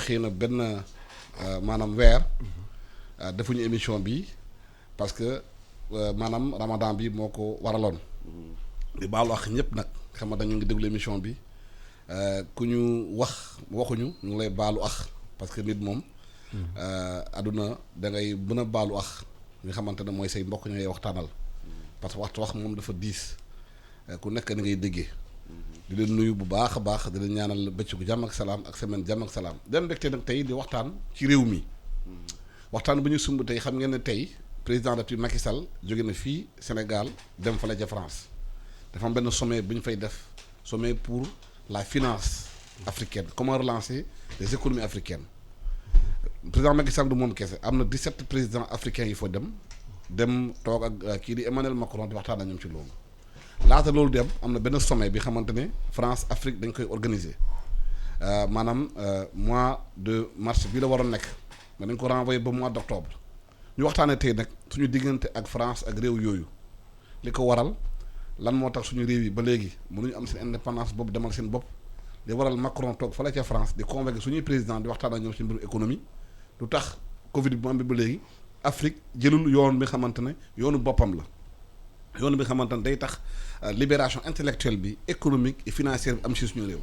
xëy na benn maanaam weer defuñu émission bi parce que maanaam Ramadan bi moo ko waraloon. di baalu ak ñëpp nag xam nga dañu ngi déglu émission bi ku ñu waxuñu ñu ngi lay baalu ak parce que nit moom. àdduna da ngay mën a baalu ak nga xamante ne mooy say mbokk ñu ngay waxtaanal. parce que wax moom dafa diis ku nekk ni ngay déggee. di leen nuyu bu baax a baax di leen ñaanal bëccëgu jàmm ak salaam ak semaine jàmm ak salaam den mbégte nag tey di waxtaan ci réew mi. waxtaan bu ñu sumb tey xam ngeen ne tey président de la République Macky Sall jóge na fii Sénégal dem fële ca France dafa am benn sommet bu ñu fay def sommet pour la finance africaine comment relancer les économies africaines président Macky Sall du moom kese am na 17 présidents africains yi fa dem toog ak kii di Emmanuel Macron di waxtaan ak ñoom ci loolu laata loolu dem am na benn sommet bi xamante ne France Afrique dañ koy organiser maanaam mois de mars bii la waroon nekk mais dañ ko renvoyé ba mois d'octobre ñu waxtaanee tey nag suñu diggante ak France ak réew yooyu li ko waral lan moo tax suñu réew yi ba léegi mënuñu am seen indépendance boobu demal seen bopp li waral Macron toog fële ca France di convaincre suñuy président di waxtaan ak ñoom ci mbirum économie lu tax Covid bi mu am bi ba léegi Afrique jëlul yoon bi xamante ne yoonu boppam la yoon bi xamante ne day tax libération intellectuelle bi économique et financière bi am ci suñu réew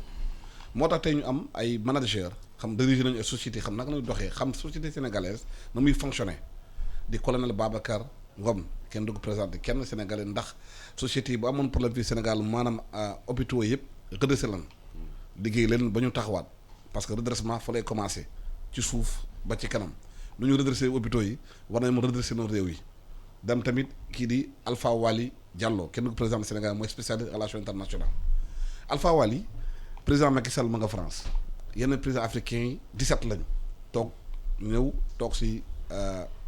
moo tax tey ñu am ay manager xam diriger nañu ay société xam naka lañuy doxee xam société sénégalaise na muy fonctionner di colonel Babacar Ngom kenn du ko présenté kenn sénégalais ndax société yi bu amoon problème fii Sénégal maanaam hôpitaux yëpp redressé lan liggéey leen ba ñu taxawaat parce que redressement fa lay commencé ci suuf ba ci kanam lu ñu redressé hôpitaux yi war nañ mu redressé noonu réew yi dem tamit kii di Alpha Wali Diallo kenn du ko président Sénégal mooy spécialiste relation internationale Alpha Wali président Macky Sall ma nga France yenn président africain yi 17 lañu toog si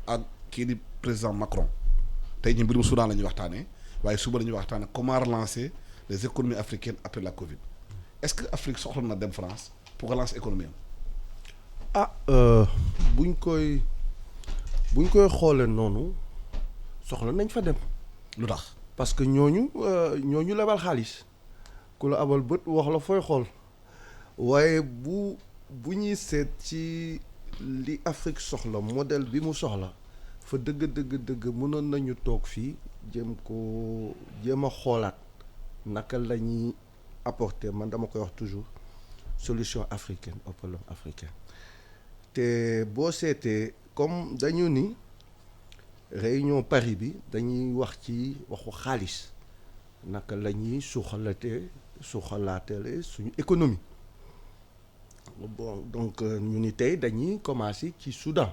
ak kii di président Macron tey ñu mbirum Soudan la ñuy waxtaanee waaye suba la ñuy waxtaanee comment relancer les économies africaines après la Covid est-ce que Afrique soxla na dem France pour relancer économie am. buñ koy xoolee noonu soxla nañ fa dem. lu tax parce que ñooñu lebal xaalis ku la abal bët wax la fooy xool waaye bu ñuy seet ci li Afrique soxla modèle bi mu soxla fa dëgg mënoon nañu toog fii jéem a xoolaat naka la ñuy apporter man dama koy wax toujours solution africaine au problème africain te boo seetee comme dañu ni réunion Paris bi dañuy wax ci waxu xaalis naka la ñuy suuxalaatee suñu économie bon donc ñu ni tey dañuy commencer ci Soudan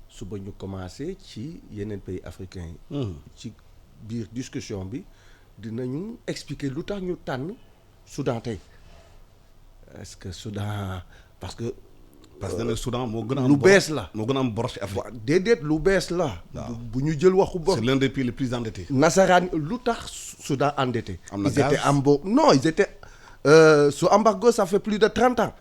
suba ñu commencer ci yeneen pays africains yi. ci biir discussion bi dinañu expliquer lu tax ñu tànn Soudan tey est-ce que Soudan parce que Soudan moo gën a am lu bees la moo gën a am bor ci Afrique. déedéet lu bees la. bu ñu jël waxu bor. c'est l'un des pays les plus endettés. nasaraan lu tax Soudan endetté. am na ils étaient ils étaient su embargo ça fait plus de 30 ans.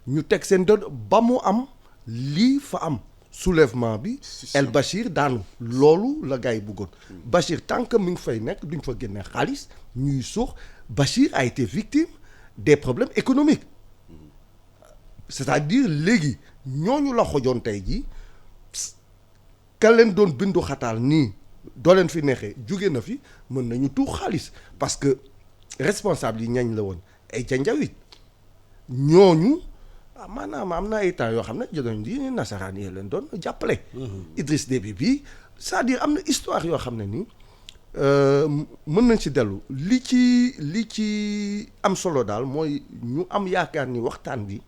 ñu teg seen doon ba mu am lii fa am soulèvement bi. El Bachir daanu loolu la gars yi bëggoon. Bachir tant que mi ngi fay nekk duñ fa génne xaalis ñuy suux Bachir a été victime des problèmes économiques. c'est-à-dire léegi ñooñu la xojoon tey jii ka leen doon bindu xataal nii doo leen fi neexee jóge na fi mën nañu tuux xaalis parce que responsable yi ñañ la woon ay janjawit ñooñu maanaam am na ay temps yoo xam ne jëloon di nasaraan yi leen doon jàppale. Idriss Déby bi c'est-à-dire am na histoire yoo xam ne nii mën nañ ci dellu li ci am solo daal mooy ñu am yaakaar ni waxtaan bi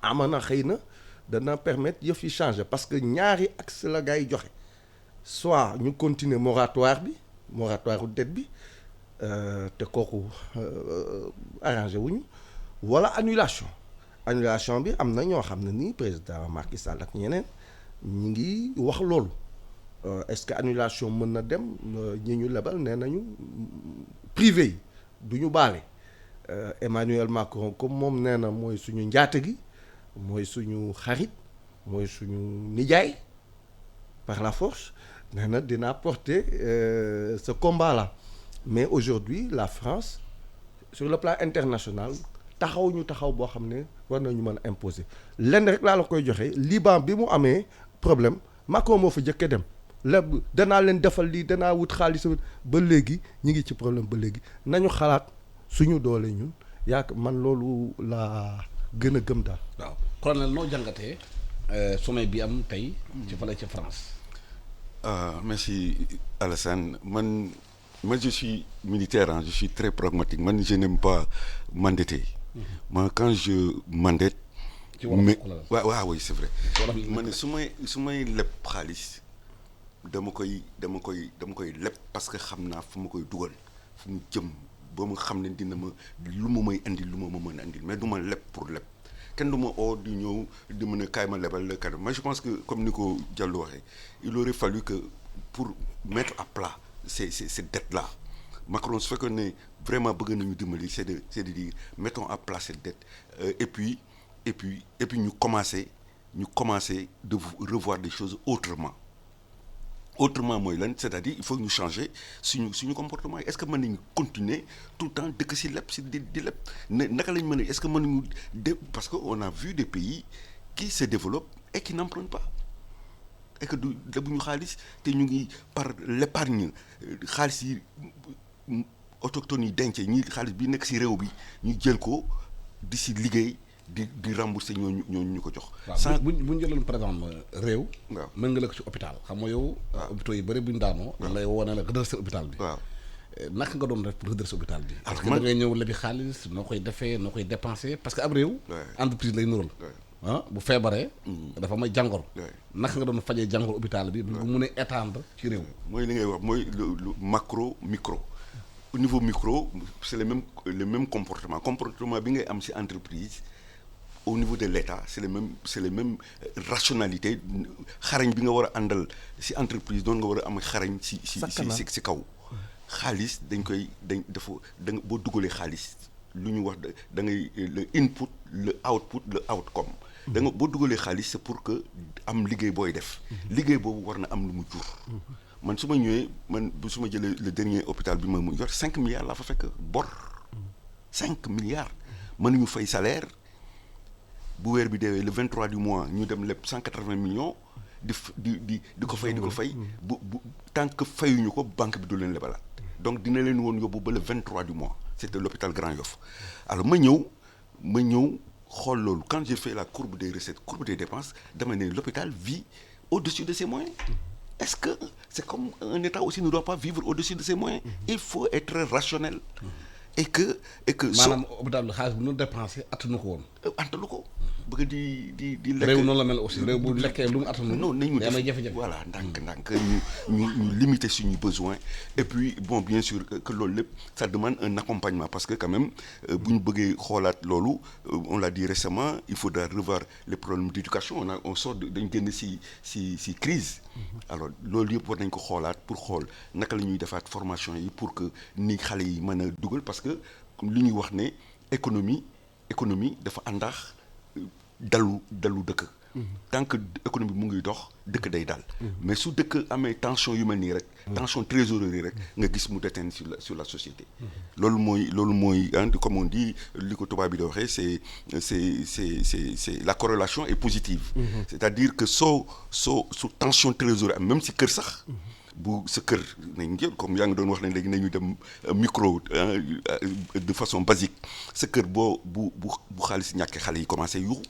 amana xëy na dana permettre yëf yi changer parce que ñaari axe la gars yi joxe soit ñu continuer moratoire dette bi te kooku arrangé wuñu wala annulation bi am na ñoo xam ne nii président Macky Sall ak ñeneen ñi ngi wax loolu est-ce que annulation mën na dem ñi ñu lebal nee nañu privé yi du ñu baale Emmanuel Macron comme moom nee na mooy suñu njaate gi mooy suñu xarit mooy suñu nijaay par la force nee na dina porter ce combat-là mais aujourd'hui la France sur le plan international taxaw ñu taxaw boo xam ne war nañu mën a imposer lenn rek laa la koy joxe Liban bi mu amee problème Macron moo fa jëkke dem lépp danaa leen defal lii danaa wut xaalis ba léegi ñu ngi ci problème ba léegi nañu xalaat suñu doole ñun man loolu laa gën a gëm daal. waaw colonel noo jàngatee sommet bi am tey. ci fële ci France. Merci Alassane man je suis militaire je suis très pragmatique man je n'aime pas mandater. Moi quand je mandate. mais waaw oui c'est vrai. man su may leb xaalis dama koy leb parce que xam naa fu ma koy dugal fu mu jëm ba mu xam ne dina ma lu ma may indi lu ma mën a indil mais du ma leb pour leb kenn du ma oo di ñëw di mën a kaay ma lebal la kanam mais je pense que comme ni ko Diallo waxee il aurait fallu que pour mettre à plat ces dettes là Macron su fekkoon ne vraiment bëgg nañu dimbali c'est de dire mettons à plat cette dette et puis ñu commencer de revoir des choses autrement mooy lan c'est-à-dire il faut que ñu changer suñu comportement est-ce que mën nañu continuer tout le temps dëkk si leb si di leb naka lañ mën a est-ce que mën nañu parce que on a vu des pays qui se développent et qui n'empruntent pas et que du lebuñu xaalis te ñu ngi par l'épargne xaalis yi autochtones yi denc ñi xaalis bi nekk si réew bi ñu jël ko di si liggéey di rembourser ñooñu ñu ko jox. waaw bu ñu jëloon par exemple réew. waaw mën nga la ko ci hôpital xam nga yow. hôpitaux yi bëri bu ñu daanoo. lay woo ne la redresser hôpital bi. waaw naka nga doon def pour redresser hôpital bi. parce que da ngay ñëw lebi xaalis noo koy defee noo koy dépenser parce que ab réew. entreprise lay nural. bu feebaree. dafa may jàngoro. naka nga doon fajee jàngoro hôpital bi. bu mun a étendre ci réew. mooy li ngay wax mooy le macro micro. au niveau micro c'est le même comportement bi ngay am ci entreprise. Au niveau de l'État c'est le même rationalité xarañ bi nga war a àndal ci entreprise doon nga war a am xarañ ci kaw xaalis dafa boo dugalee xaalis lu ñu wax da ngay le input le output le outcome boo dugalee xaalis c'est pour que am liggéey booy def liggéey boobu war na am lu mu jur man su ma ñëwee su ma jëlee le dernier hôpital bi ma mu yor 5 milliards laa fa fekk bor 5 milliards mënuñu fay salaire bu weer bi deewee le 23 du mois ñu dem lépp 180 millions di ko fay bu tant que fayuñu ko banque bi du leen lebalaat donc dina leen woon yóbbu ba le 23 du mois c'était l'hôpital Grand Yoff alors ma ñëw xool loolu quand j'ai fait la courbe des recettes courbe des dépenses dama ne l'hôpital vit au-dessus de ses moyens est-ce que c'est comme un État aussi ne doit pas vivre au-dessus de ses moyens il faut être rationnel et que maanaam hôpital xaalis bu ñu dépensé attanu ko woon. attanu ko bëgg di lekk. réew noonu la mel aussi réew bu lekkee lu mu attanu. non nañu def jafe-jafe. voilà ndànk ñu limiter suñuy besoins et puis bon bien sûr que loolu lépp ça demande un accompagnement parce que quand même bu ñu bëggee xoolaat loolu on l'a dit récemment il faudra revoir les problèmes d'éducation on sort dañ génn ci crise alors loolu yëpp war nañ ko xoolaat pour xool naka la ñuy defaat formation yi pour que ni xale yi mën a dugal parce que li ñuy wax ne économie dafa àndaax dalu dëkk tant que économie mu ngi dox dëkk day dal mais su dëkk amee tension yu mel nii rek tension trésorerie rek nga gis mu déteindre sur la société loolu mooy comme on dit li ko tubaab bi di waxee c'est la corrélation est positive c'est-à-dire que su tension trésorerie am même si kër sax bu sa kër nañ jël comme yaa ngi doon wax ne léegi nañu dem micro de façon basique sa kër bu xaalis ñàkkee xale yi commencé yuuxu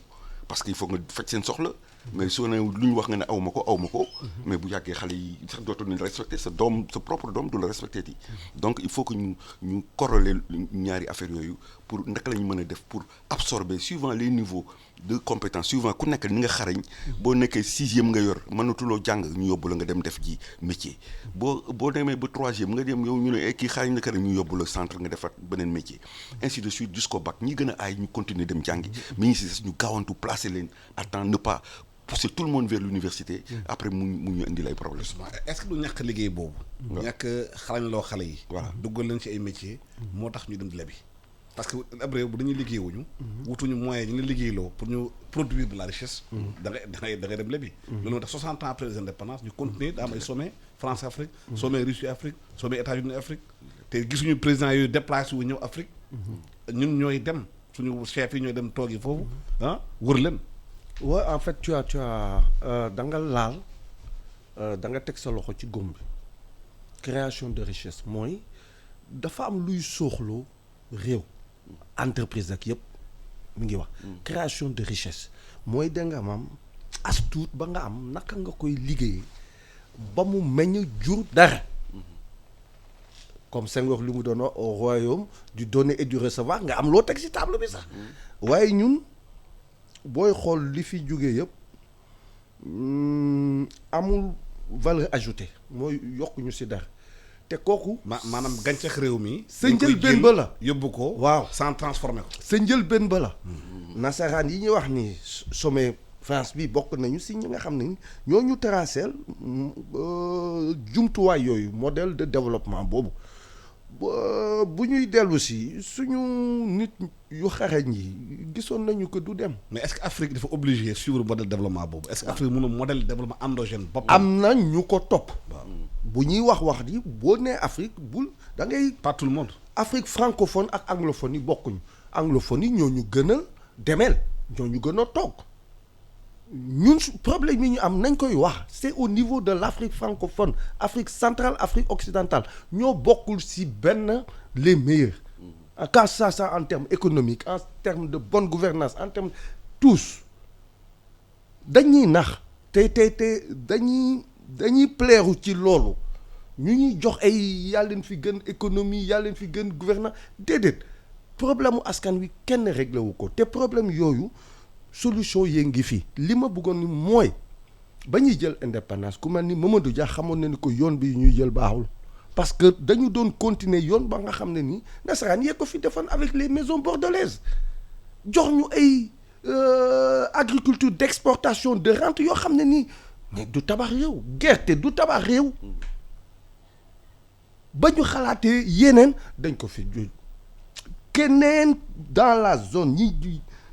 parce que il faut nga faj seen soxla mais soo ne lu ñu wax nga ne aw ma ko mais bu yàggee xale yi sax dootul ñu respecté sa propre doom du la respecté ti donc il faut que ñu corréler ñaari affaires yooyu pour naka la ñu mën a def pour absorber suivant les niveaux de compétence suivant ku nekk ni nga xarañ boo nekkee 6e nga yor mënatuloo jàng ñu yóbbu la nga dem def ji métier boo demee ba 3e nga dem yow ñu ne kii xarañ na rek ñu yóbbu la centre nga defaat beneen métier ainsi de suite jusqu'au bac ñi gën a aay ñu continuer dem jàngi mais ñi si des ñu gaawantu placer leen à temps ne pas pousser tout le monde vers l'université après mu ñu indi lay problème est-ce que du ñàkk liggéey boobu ñàkk xarañ loo xale yi voilà duggal leen ci ay métiers moo tax ñu dem di lebi parce que ab réew bu dañuy liggéeyuñu wutuñu moyen ñu ne liggéeyloo pour ñu produire de la richesse da ngay dem lebi loolu moo tax 60 ans après les indépendances ñu continuer da am ay sommet France Afrique sommet Russie Afrique sommet États-Unis Afrique te gisuñu président yooyu déplacé wu ñëw Afrique ñun ñooy dem suñu chef yi ñooy dem toogi foofu wër leen. Ouais, en fait tu as da nga laal da nga teg sa loxo ci góom bi création de richesse mooy dafa am luy sooxloo réew entreprise ak yëpp mi ngi wax création de richesse mooy da nga am as tuut ba nga am naka nga koy liggéeyee ba mu meññ jur dara comme Senghor li mu doon wax au royaume du donner et du recevoir nga am loo teg ci table bi sax waaye ñun booy xool li fi jógee yëpp amul valeur ajoutée mooy yokk ñu ci dara te kooku. maanaam gàncax réew mi. sa njëlbéen ba la yóbbu ko. waaw sans transformer ko. sa njëlbéen ba la. nasaraan yi ñuy wax ni sommet France bi bokk nañu ci ñi nga xam ne ñoo ñu traceel jumtuwaay yooyu modèle de développement boobu bu ñuy dellu si suñu nit yu xarañ yi gisoon nañu ko du dem. mais est-ce que Afrique dafa obligé suivre modèle de développement boobu. est-ce que Afrique mën na modèle de développement endogène boppam. am na ñu ko topp. bu ñuy wax di boo nee Afrique bul da ngay. pas tout le monde. Afrique francophone ak anglophone yi bokkuñu anglophone yi ñoo ñu gën a demel ñoo ñu gën a toog ñun problème yi ñu am nañ koy wax c'est au niveau de l'Afrique francophone Afrique centrale Afrique occidentale ñoo bokkul ci benn les meilleurs. Quand ça en termes économiques en termes de bonne gouvernance en termes tous dañuy nax te dañuy plaire ci loolu ñu ñuy jox ay yaa leen fi gën économie yaa leen fi gën gouvernance déedéet problème mu askan wi kenn réglé wu ko te problème yooyu solution yee ngi fi li ma bëggoon ni mooy ba ñuy jël indépendance ku mel ni Mamadou Dia xamoon na ni ko yoon bi ñuy jël baaxul parce que dañu doon continuer yoon ba nga xam ne nii nasaraan yee ko fi defoon avec les maisons bordelaises jox ñu ay agriculture d'exportation de rente yoo xam ne nii mais du tabax réew gerte du tabax réew ba ñu xalaatee yeneen dañ ko fi jóg keneen dans la zone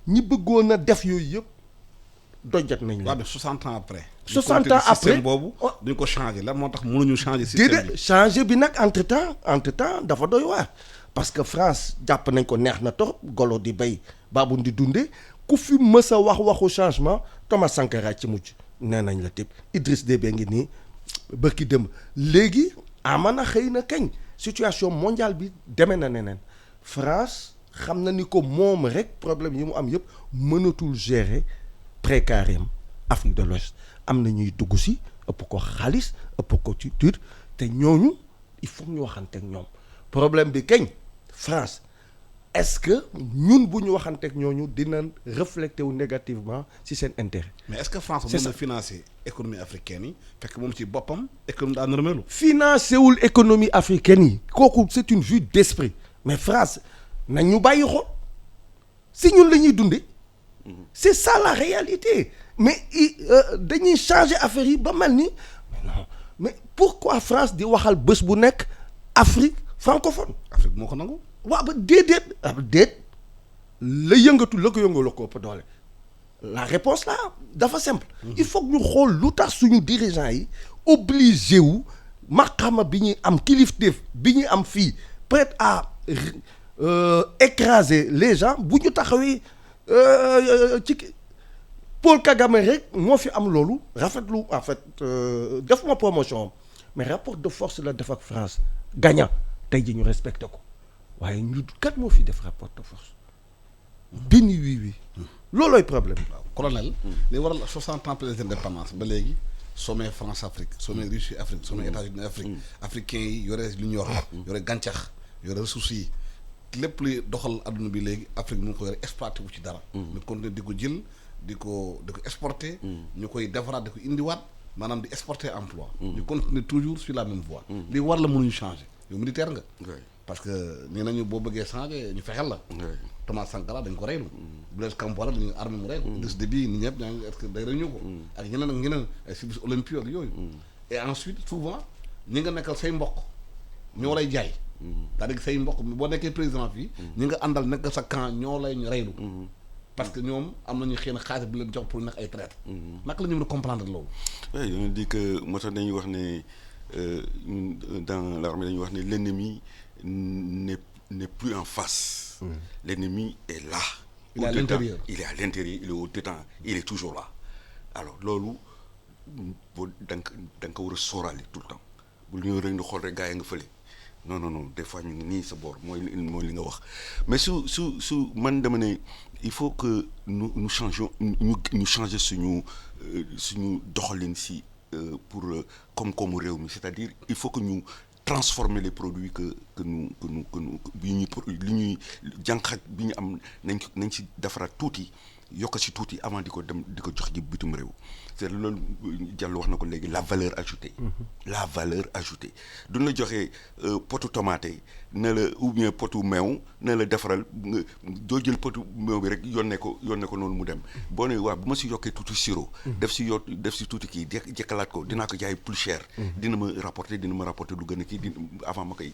ñi bëggoon a def yooyu yëpp dojat nañ la. waaw mais 60 ans après. 60 ans après système boobu duñ ko changer la moo tax mënuñu changer système bi. changer bi nag entre temps dafa doy waar parce que France jàpp nañ ko neex na torop golo di bay baabu di dundee ku fi mës a waxu changement Thomas Sankara ci mujj nee nañ la tëb Idriss Déby ngi nii bërki dem léegi amana xëy na kañ situation mondiale bi demee na neneen France xam na ni ko moom rek problème yi mu am yëpp mënatul gérer précariem Afrique de l'Ouest am na ñuy dugg si ëpp ko xaalis ëpp ko culture te ñooñu il faut ñu waxanteeg ñoom problème bi kañ France est-ce que ñun bu ñu waxanteeg ñooñu dina refléter wu négativement ci seen intérêt. mais est-ce que France mën na financer économie africaine yi fekk moom ci boppam économie daa normelu. financer wul économie africaine yi kooku c'est une vue d'esprit mais France nañ ñu bàyyi xool si ñun la ñuy dundee c'est ça la réalité mais dañuy changer affaire yi ba mel ni non mais pourquoi France di waxal bés bu nekk Afrique francophone. Afrique moo ko nangu. waaw ba déet la yëngatu la ko yëngaloo ko ëpp doole la réponse là dafa simple. il faut que ñu xool lu tax suñu dirigeants yi obligé wu maqaama bi ñuy am kilifteef bi ñuy am fii prêt à écraser les gens bu ñu taxawee ci Paul Kagame rek moo fi am loolu rafetlu en fait def ma promotion mais rapport de force la def ak France gagnant tey ji ñu respecté ko waaye ñu kat moo fi def rapport de force bini oui loolooy problème. waaw colonel. li waral 60 ans après l'indépendance ba léegi sommet France Afrique sommet Russie Afrique sommet États-Unis Afrique africains yi yore lu ñu yor yore gàncax yore ressources yi lépp luy doxal adduna bi léegi Afrique mu ngi ko yore exploité wu ci dara. ñu continuer di ko jël di ko exporter. ñu koy defaraat di ko indiwaat maanaam di exporter emploi. ñu continuer toujours sur la même voie. li war la mënuñu changer yow militaire nga. parce que nee nañu boo bëggee changer ñu fexeel la. Thomas Sankara dañ ko reylu. Blaise Compaoré dañu armé mu rey ko. Idriss Déby nit ñëpp ñaa ngi est-ce que day rey ñu ko. ak ñeneen ay services olympiques ak yooyu. et ensuite souvent ñi nga nekkal say mbokk ñoo lay jaay. c'est-à-dire say mbokk boo nekkee président fii. ñi nga àndal nekk sa camp ñoo lay reylu. parce que ñoom am nañu xëy na xaalis bi leen jox pour nekk ay traître. naka la ñu mën a comprendre loolu. oui on dit que moo tax dañuy wax ne dans l'armée dañuy wax ne l'ennemi n'est plus en face l'ennemi est là. Il est à Au-dedans. l'intérieur. Il est à l'intérieur, il est au-dedans, il est toujours là. Alors loolu boo da nga ko war a sóoraale tout le temps bu ñëw rek ñu xool rek gars yi nga fële non des fois ñu ngi nii sa boor mooy li nga wax mais su man dama ne il faut que nous changions ñu changer suñu doxalin si pour koom-koomu réew mi c'est-à-dire il faut que ñu transformer les produits que nous bi ñuy jànqat bi ñu am nañ ci defaraat tuuti yokk si tuuti avant di ko jox ji bitum réew c'est loolu Diallo wax na ko léegi la valeur ajoutée. La valeur ajoutée duñ la joxee potu tomate ne la ou bien potu meew ne la defaral doo jël potu meew bi rek yónnee ko noonu mu dem boo nee waaw bu ma si yokkee tuuti sirop. def si tuuti kii jekkalaat ko dinaa ko jaay plus cher. dina ma rapporter lu gën a kii avant ma koy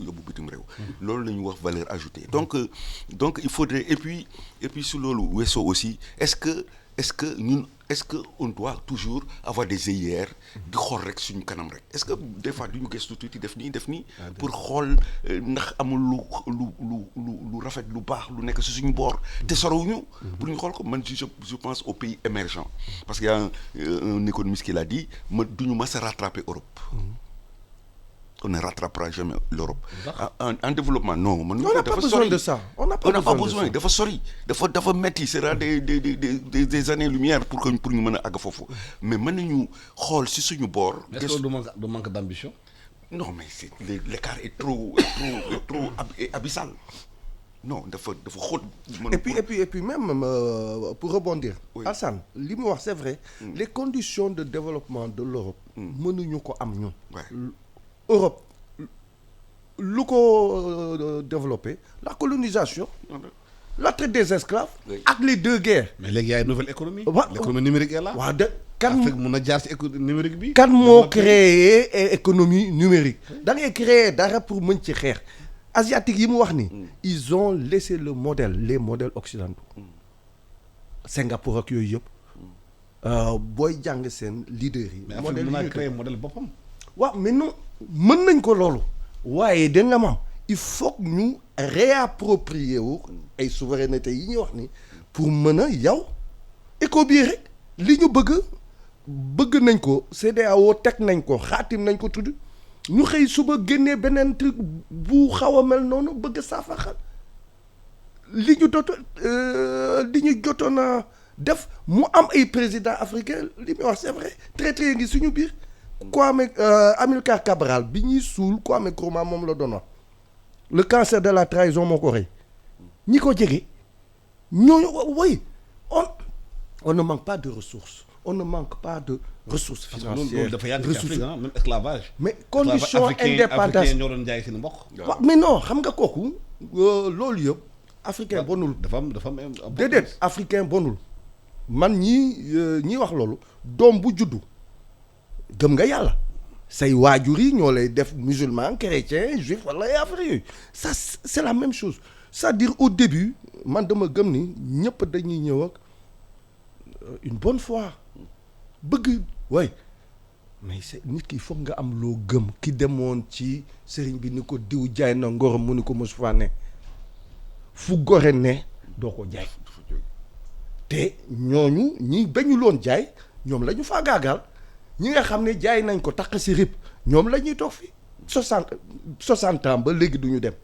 yóbbu bitum réew. loolu la ñuy wax valeur ajoutée donc il faudrait et puis su loolu weesoo aussi est-ce que on doit toujours avoir des œillères di xool rek suñu kanam rek est-ce que des fois duñu gëstu tuuti def nii pour xool ndax amul lu rafet lu baax lu nekk si suñu boor te sorowuñu pour ñu xool ko man je pense aux pays émergents parce qu'il y a un économiste qui l'a dit duñu mas a rattraper Europe. On ne rattrapera jamais l'Europe. En développement, non. On n'a pas besoin de ça. On n'a pas besoin. Dafa sori. Dafa metti. Sera des années-lumière pour ñu mën a àgg foofu. Mais mën nañu xool si suñu boor. Est-ce que du manque d'ambition? Non, mais l'écart est trop abyssal. Non, dafa xóot. Et puis même pour rebondir. Oui. Assane, li mu wax c'est vrai. Les conditions de développement de l'Europe mënuñu ko am ñun. Europe lu ko développé la colonisation la traite des esclaves ak les deux guerres. Mais léegi y a une nouvelle économie. L'économie numérique est là. waaw de kan Afrique mun na jaar ci numérique bi. kan moo créé économie numérique. da ngay créer dara pour mën ci xeex. asiatique yi mu wax ni. ils ont laissé les modèles occidentaux. Singapour ak yooyu yëpp. booy jàng seen leader yi. mais Afrique mën naa créer modèle boppam. waaw mais non mën nañ ko loolu waaye da nga maam il faut que ñu réapproprier wu ay souveraineté yi ñuy wax ni pour mën a yow éco bii rek li ñu bëgg nañ ko CEDEAO teg nañ ko xaatim nañ ko tudd ñu xëy suba génnee beneen truc bu xaw a mel noonu bëgg saafaxal li ñu jotoon a def mu am ay président africain li muy wax c'est vrai traité ngi suñu biir Kwame Amilcar Cabral bi ñuy suul Kwame Nkrumah moom la doon wax le cancer de la trahison moo ko rey ñi ko jege ñooñu oui on ne manque pas de ressources on ne manque pas de ressources financières dafa yàgg ci Afrique même esclavage. mais condition indépendance ñoo doon jaay seen mbokk. waaw mais non xam nga kooku loolu yëpp africain bonul. dafa am déedéet africain bonul man ñii wax loolu doom bu juddu. gëm nga yàlla say waajur yi ñoo lay def musulman chrétien juif wala ay affaire yooyu ça c'est la même chose c'est-à-dire au début man dama gëm ni ñëpp dañuy ñëw ak une bonne foi bëgg way mais c'est nit ki foog nga am loo gëm ki demoon ci sëriñ bi ni ko diw jaay na ngorom mu ni ko mosu faa ne fu gore ne doo ko jaay te ñooñu ñi bañu loon jaay ñoom la ñu faa gaagaal ñi nga xam ne jaay nañ ko takk si rib ñoom la ñuy toog fi 60 ans ba léegi du ñu dem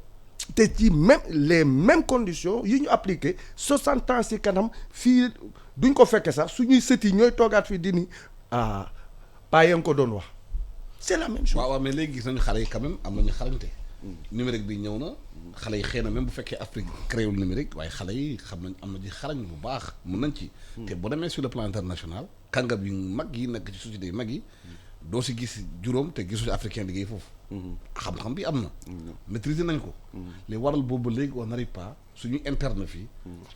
te ci même les mêmes conditions yi ñu appliqué 60 ans si kanam fii duñ ko fekke sax suñuy sët yi ñooy toogaat fii di ni paa ya nga ko doon wax c'est la même chose. waaw mais léegi gis nañu xale yi quand même am nañu xarañte. numérique bi ñëw na xale yi xëy na même bu fekkee Afrique créewul numérique waaye xale yi xam nañ am na ci xarañ bu baax mën nañ ci. te boo demee sur le plan international kàngam yu mag yi nekk ci société yu mag yi doo si gis juróom te gisu africain liggéey foofu. xam-xam bi am na. maîtriser nañ ko. li waral boobu léegi on n'arrive pas suñu interne fii.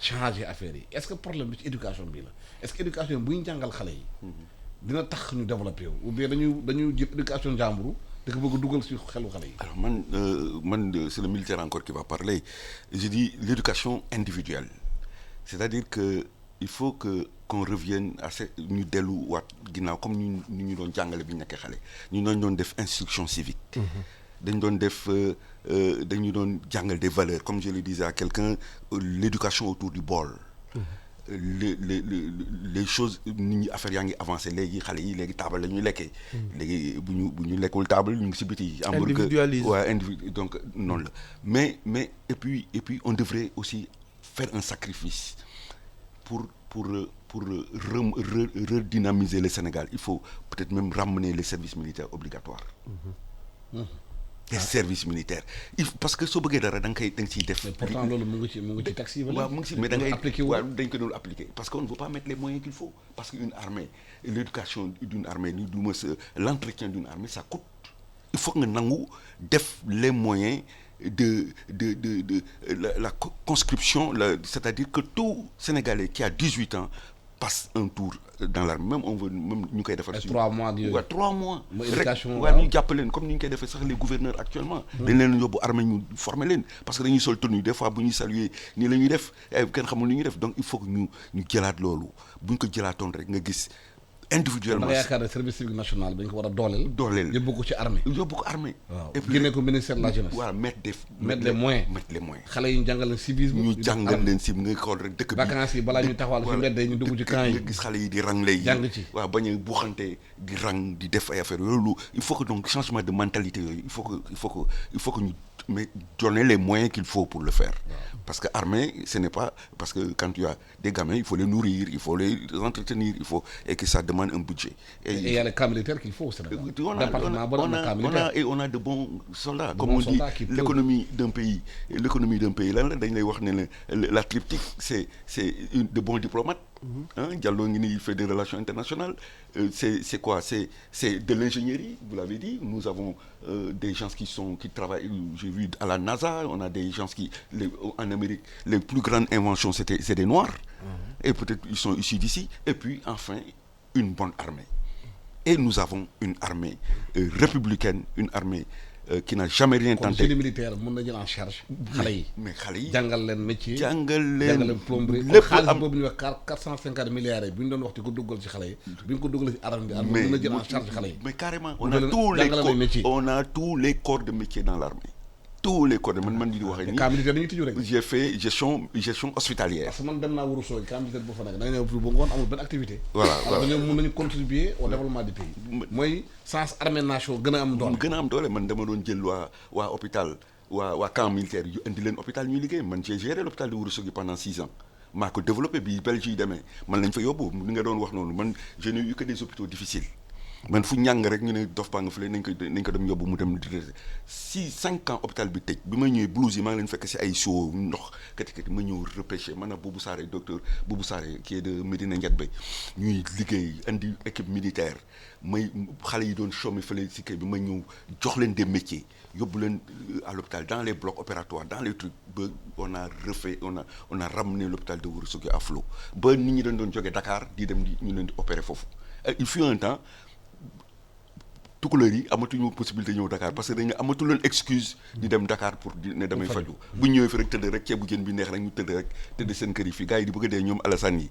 changer affaire yi est-ce que problème bi ci éducation bi la est-ce que éducation bu ñu jàngal xale yi. dina tax ñu développer wu ou bien dañu jël éducation jàmburu da ko bëgg a dugal ci xelu xale yi. alors man c'est le militaire encore qui va parler je dis l'éducation individuelle c'est-à-dire que il faut qu'on revienne à ñu delluwaat ginnaaw comme ñu doon jàngale bi ñu nekkee xale ñu doon def instruction civique. dañ doon def dañu doon jàngal des valeurs comme je le disais à quelqu'un l'éducation autour du bol. les choses nit ñi affaire yaa ngi avancé léegi xale yi léegi table la ñuy lekkee. léegi bu ñu lekkul table ñu ngi si biti. individualise donc noonu la mais et puis on devrait aussi faire un sacrifice pour redynamiser le Sénégal. Il faut peut-être même ramener les services militaires obligatoires. Les services militaires parce que soo bëggee dara da nga ciy def. mais pourtant loolu mu ngi ci taxi yi. waaw mu ngi ci mais da ngay appliqué waaw dañ ko doon appliquer parce qu'on ne veut pas mettre les moyens qu'il faut parce que une armée l'éducation d'une armée du moins l'entretien d'une armée ça coûte. Il faut nga nangu def les moyens de la conscription c'est-à-dire que tout Sénégalais qui a 18 ans passe un tour dans l'armée même on veut même ñu koy defar. 3 mois di 3 mois. mooy éducation rek ñu jàpp leen comme ni ñu koy defee sax les gouverneurs actuellement. dañ leen yóbbu armée ñu former leen parce que dañuy sol tenue des fois bu ñuy saluer nii la ñuy def kenn xamul ni ñuy def donc il faut que ñu jëlaat loolu bu ñu ko jëlaatoon rek nga gis. individuellement da nga yaakaar ne service civique national dañ ko war a dooleel. yóbbu ko ci armée. waaw et puis génne ko ministère de la jeunesse. voilà mettre les moyens. xale yi ñu jàngal leen civisme. ñu jàngal leen civisme nga xool rek dëkk bi. vacances yi balaa ñuy taxawal fi mbedd ñu dugg ci camp yi. nga gis xale yi di rang léegi. jàng ci waaw bañ a buuxante di rang di def ay affaires loolu il faut que donc changement de mentalité yooyu il faut que ñu donner les moyens qu'il faut pour le faire. Parce que armée, ce n'est pas... Parce que quand tu as des gamins, il faut les nourrir, il faut les entretenir, et que ça demande un budget. Et il y a les camps militaires qu'il faut au Sénégal. On a de bons soldats. Comme on dit, l'économie d'un pays, là, la triptyque, c'est de bons diplomates. Diallo il fait des relations internationales. C'est quoi? C'est de l'ingénierie, vous l'avez dit. Nous avons des gens qui travaillent, j'ai vu à la NASA, on a des gens en Amérique, les plus grandes inventions, c'est des Noirs. Et peut-être ils sont issus d'ici. Et puis, enfin, une bonne armée. Et nous avons une armée républicaine, une armée qui n'a jamais rien tenté. Le militaire, mën na jël en charge xale yi. mais xale yi jàngal leen métier. jàngal leen plomberie. lépp xaalis boobu ñu wax 450 milliards yi bi ñu doon wax ci ko duggal ci xale yi. bi ñu ko duggal ci armée bi mën na jël en charge xale yi. mais carrément on a tous les corps de métier dans l'armée. Tous les corps de man di waxee nii. camp militaire dañuy tëju rek. j'ai fait gestion hospitalière. parce que man dem naa Ourossogui camp militaire bu fa nekk da nga ñëw ba ngoon amul benn activité. voilà alors ñoom mën nañu contribuer au développement du pays. mooy sens armée nation gën a am doole. man dama doon jël waa hôpital waa camp militaire yu indi leen hôpital ñuy liggéey man j'ai géré l'hôpital de Ourossogui pendant 6 ans. maa ko développé bi Belgique yi demee man lañ fa yóbbu li nga doon wax noonu man je n'ai eu que des hôpitaux difficiles. man fu ñàng rek ñu ne dof baa nga fële nañ ko dem yóbbu mu dem 5 ans hôpital bi tëj bi ma ñëwee blouse yi maa ngi leen fekk si ay seau ndox kati ma ñëw repêché man Boubou Saré docteur Boubou Saré qui est de Médina Ndiatbé ñuy liggéey indi équipe militaire may xale yi doon chômé fële si kay bi ma ñëw jox leen des métiers yóbbu leen à l'hôpital dans les blocs opératoires dans les trucs ba on a ramené l'hôpital de Ourossogui à flot ba nit ñi doon jógee Dakar di dem ñu leen di opérer foofu il fut un temps tukulóor yi amatuñu possibilité ñëw Dakar parce que dañu amatu leen excuse di dem Dakar pour ne damay faju bu ñu ñëwee fi rek tëdd rek ceebu jën bi neex rek ñu tëdd seen kër yi fii gars yi di bëgg a dee ñoom Alassane yi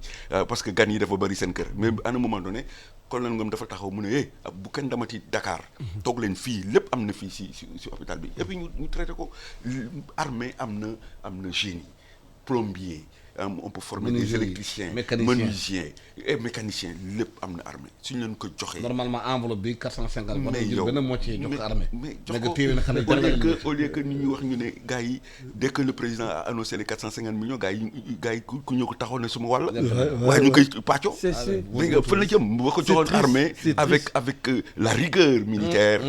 parce que gan yi dafa bari seen kër mais à un moment donné colonel Ngom dafa taxaw mu ne bu kenn damati Dakar toog leen fii lépp am na fii si hôpital bi et puis ñu traité ko armée am na génie plombier on peut former des électriciens menuisiens et mécaniciens lépp am na armée suñu leen ko joxee. normalement enveloppe bi 450. mais yow benn moitié jox ko armée. mais jox ko au lieu que nit ñi wax ñu ne gars yi dès que le président a annoncé les 450 millions gars yi ku ñëw ko taxaw ne suma wàll. waaye ñu koy pàccoo. c'est mais nga fa la jëm boo ko joxoon armée avec la rigueur militaire.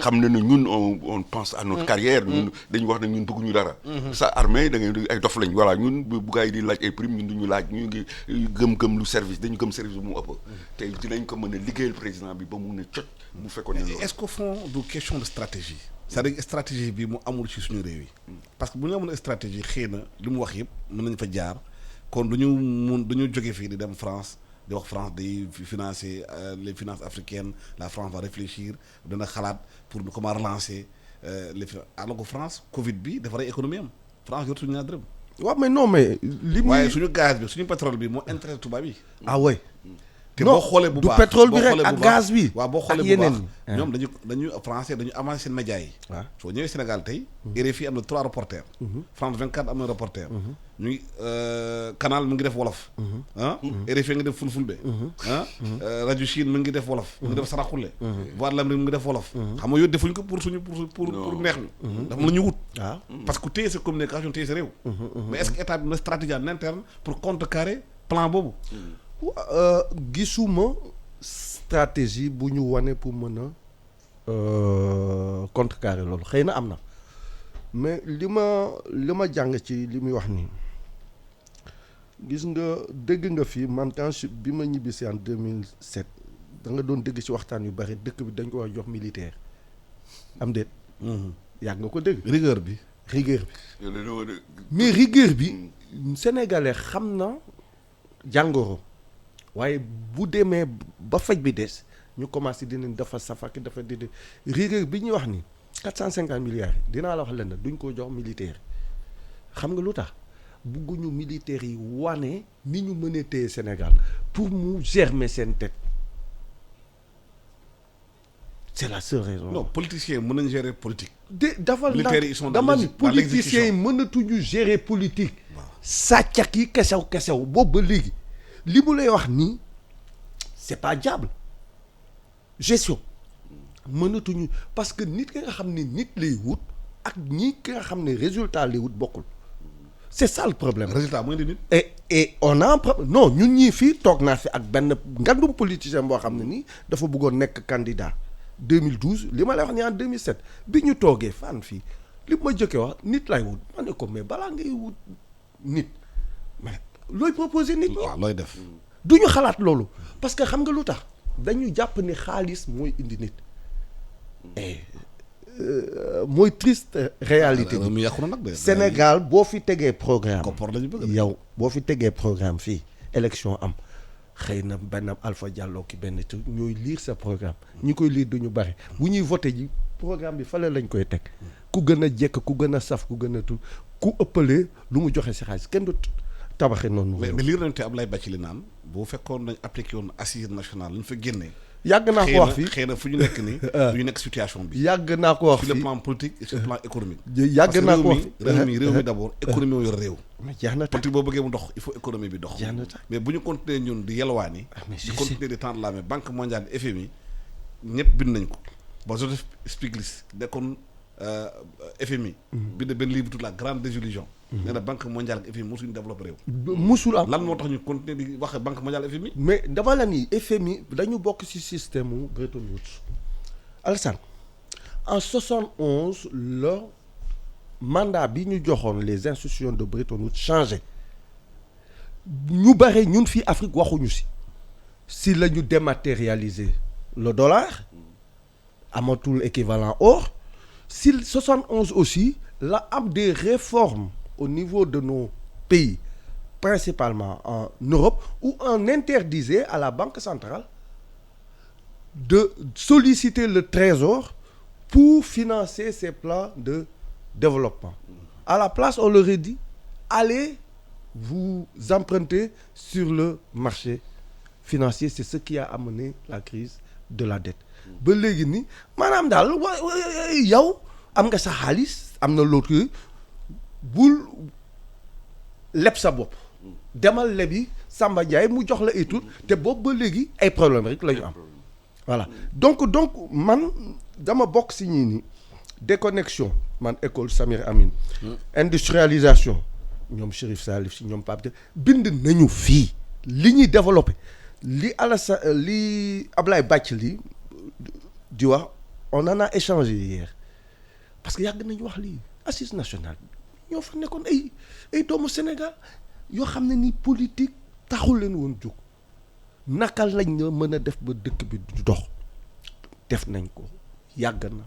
xam na ne ñun on pense à notre carrière. ñun dañu wax ne ñun bëgguñu dara. sa armée da ngay ay dof lañ voilà ñun bu gars yi di laaj ay prime ñun duñu laaj ñu ngi gëm lu service dañu gëm service bu mu ëpp te dinañ ko mën a liggéeyal président bi ba mu ne cot bu fekkoon ne est-ce qu'au fond du question de stratégie c'est-à-dire stratégie bi mu amul ci suñu réew yi parce que bu ñu amoon stratégie xëy na li mu wax yëpp mën nañ fa jaar kon duñu jóge fii di dem France di wax France day financer les finances africaines la France va réfléchir dana xalaat pour comment relancer les finances alors que France Covid bi dafa rey économie am France yor suñu ñaar dërëm. waaw mais non mais. waaye suñu gaz bi suñu pétrole bi moo intérêt tubaab yi. ah ouais. te non, boo xoolee bu du baax pétrole bi boo rek xoolee ak bu baax, gaz bi waaw boo ak xoolee bu yeneen baax ñoom dañu français dañu avancé seen média yi. waaw soo ñëwee Sénégal tey. RFI am na 3 reporters. France 24 am na reporter. ñu ngi Canal mu ngi def wolof. RFI ngi def fulfulde. rajo Chine mu ngi def wolof. mu ngi def saraxule. Voix de l'Amérique mu ngi def wolof. xam nga yooyu defuñ ko pour suñu pour neex ñu. dafa la ñu wut. waaw parce que téye sa communication téye sa réew. mais est-ce que état bi na stratégie en interne pour contrecarrer plan boobu. gisuma stratégie bu ñu wane pour mën a contrecarrer loolu xëy na am na mais li ma jàng ci li muy wax nii gis nga dégg nga fi man temps bi ma ñibbisi en 2007 da nga doon dégg ci waxtaan yu bari dëkk bi dañ ko war jox militaire am déet. yàgg nga ko dégg. rigueur bi. mais rigueur bi sénégalais xam na jàngoro. waaye bu demee ba faj bi des ñu commencé dinañ dafa safaki dafa déedéet rigueur bi ñuy wax ni 450 milliards yi dinaa la wax lenn duñ ko jox militaire xam nga lu tax bugguñu militaires yi wane ni ñu mënee téye Sénégal pour mu germer seen tête c'est la seule raison. non politiciens mën nañ gérer politique. dafa militaires yi ils sont dans dama ni politiciens yi mënatuñu gérer politique. sàccak yi kesew boobu ba léegi. li mu lay wax nii c'est pas diable gestion mënatuñu parce que nit ki nga xam ne nit lay wut ak ñi ki nga xam ne résultat lay wut bokkul c'est ça le problème. résultat mooy di nit. et on a un problème non ñun ñii fii toog naa fi ak benn ngandum politicien boo xam ne nii dafa bëggoon nekk candidat 2012 li ma lay wax ni en 2007 bi ñu toogee fan fii li ma jëkkee wax nit lay wut ma ne ko mais balaa ngay wut nit mais looy proposer nit ñi. waaw looy def. du ñu xalaat loolu parce que xam nga lu tax dañu jàpp ni xaalis mooy indi nit mooy triste réalité mu yàqu na nag de. Sénégal boo fi tegee programme koppar la ñu bëgg yow boo fi tegee programme fii élection am xëy na benn Alpha Diallo ki benn tur ñooy lire sa programme ñi koy lire duñu bari bu ñuy voté ji programme bi fale lañ koy teg ku gën a jekk ku gën a saf ku gën a tur ku ëppalee lu mu joxe si xaalis kenn du tabaxee noonu. mais lire nañu te Abdoulaye Bathily naan bu fekkoon nañ appliqué woon assise nationale lu ñu fa génnee. yàgg naa ko wax fii xëy na fu ñu nekk nii. du ñu nekk situation bi. yàgg naa ko wax fii sur le plan politique et sur le plan économique. yàgg naa ko wax réew mi d'abord économie moo yor réew. mais jeex na politique boo bëggee mu dox il faut économie bi dox. jeex na tax mais bu ñu continuer ñun di yelwaani. mais di continuer di tendre la main Banque mondiale FMI ñëpp bind nañ ko ba Joseph Stiglitz nekkoon FMI. bind benn livre toute la grande désillusion. nee na Banque mondiale ak FMI mosuñu développé réew. musul am lan moo tax ñu continuer di wax Banque mondiale FMI. mais dama la ni FMI dañu bokk ci système mu Bretton Woods. Alassane en 71 le mandat bi ñu joxoon les institutions de Bretton Woods changé ñu bare ñun fii Afrique waxuñu si la ñu dématérialiser le dollar amatul équivalent or si 71 aussi la am des réformes au niveau de nos pays principalement en Europe où on interdisait à la Banque centrale de solliciter le Trésor pour financer ces plans de développement. À la place, on leur a dit, allez vous emprunter sur le marché financier. C'est ce qui a amené la crise de la dette. ba léegi ni maanaam daal yow am nga sa xaalis am na l'autre bul leb sa bopp demal lebi Samba Ndiaye mu jox la et tout te boobu ba léegi ay problème rek la ñu am voilà donc man dama bokk si ñii ni déconnexion man école Samir Amin industrialisation ñoom Chérif Salif si ñoom Pape bind nañu fii li ñuy développé li Ablaye Bathily di wax on en a échangé hier parce que yàgg nañu wax lii assise nationale ñoo fa nekkoon ay doomu Sénégal yoo xam ne ni politique taxul leen woon jóg naka lañ la mën a def ba dëkk bi du dox def nañ ko yàgg na